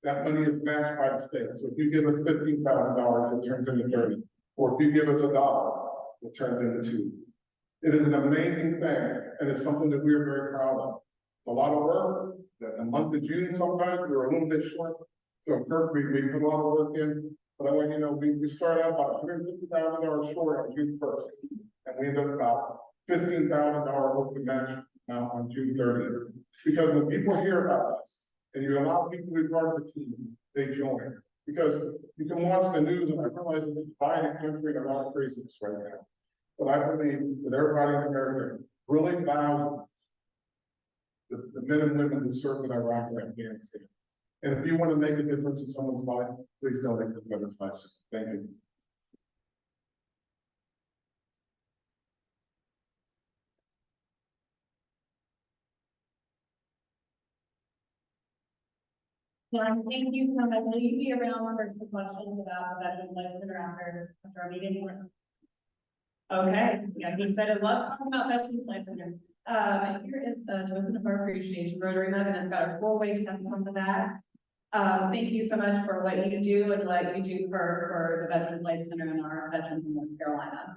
that money is matched by the state. So if you give us $15,000, it turns into 30. Or if you give us $1, it turns into 2. It is an amazing thing, and it's something that we are very proud of. It's a lot of work. That the month of June, sometimes we're a little bit short. So Kirk, we put a lot of work in, but I want you to know we started out about $150,000 short on June 1st, and we ended up about $15,000 worth of match on June 30th. Because when people hear about us and you allow people to be part of the team, they join. Because you can watch the news and I realize it's a divided country and a lot of craziness right now. But I believe that everybody in America really values the men and women that serve in Iraq and Afghanistan. And if you want to make a difference in someone's life, please donate to the Veterans Life Center. Thank you. John, thank you so much. Will you be around for some questions about the Veterans Life Center after our meeting? Okay, yeah, he said, I love talking about Veterans Life Center. Here is a token of our appreciation Rotary mug, and it's got a 4-way test on the back. Thank you so much for what you do and what you do for the Veterans Life Center and our veterans in North Carolina.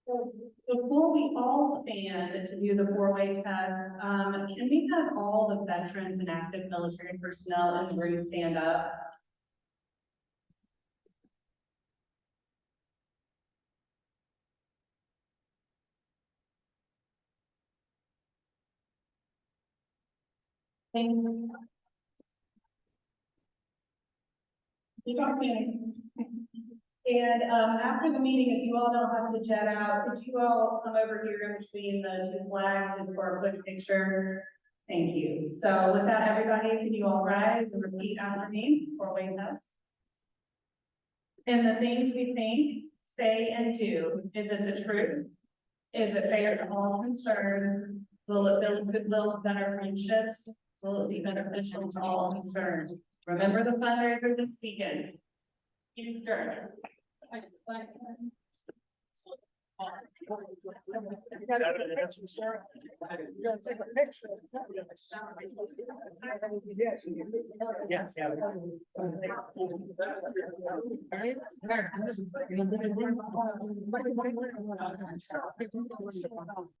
So before we all stand to do the 4-way test, can we have all the veterans and active military personnel in the room stand up? Thank you. Keep on meeting. And after the meeting, if you all don't have to jet out, could you all come over here in between the 2 flags just for a quick picture? Thank you. So with that, everybody, can you all rise and repeat after me for a test? And the things we think, say, and do, is it the truth? Is it fair to all concerned? Will it build goodwill, better friendships? Will it be beneficial to all concerned? Remember the fundraiser this weekend. Use George. Yes.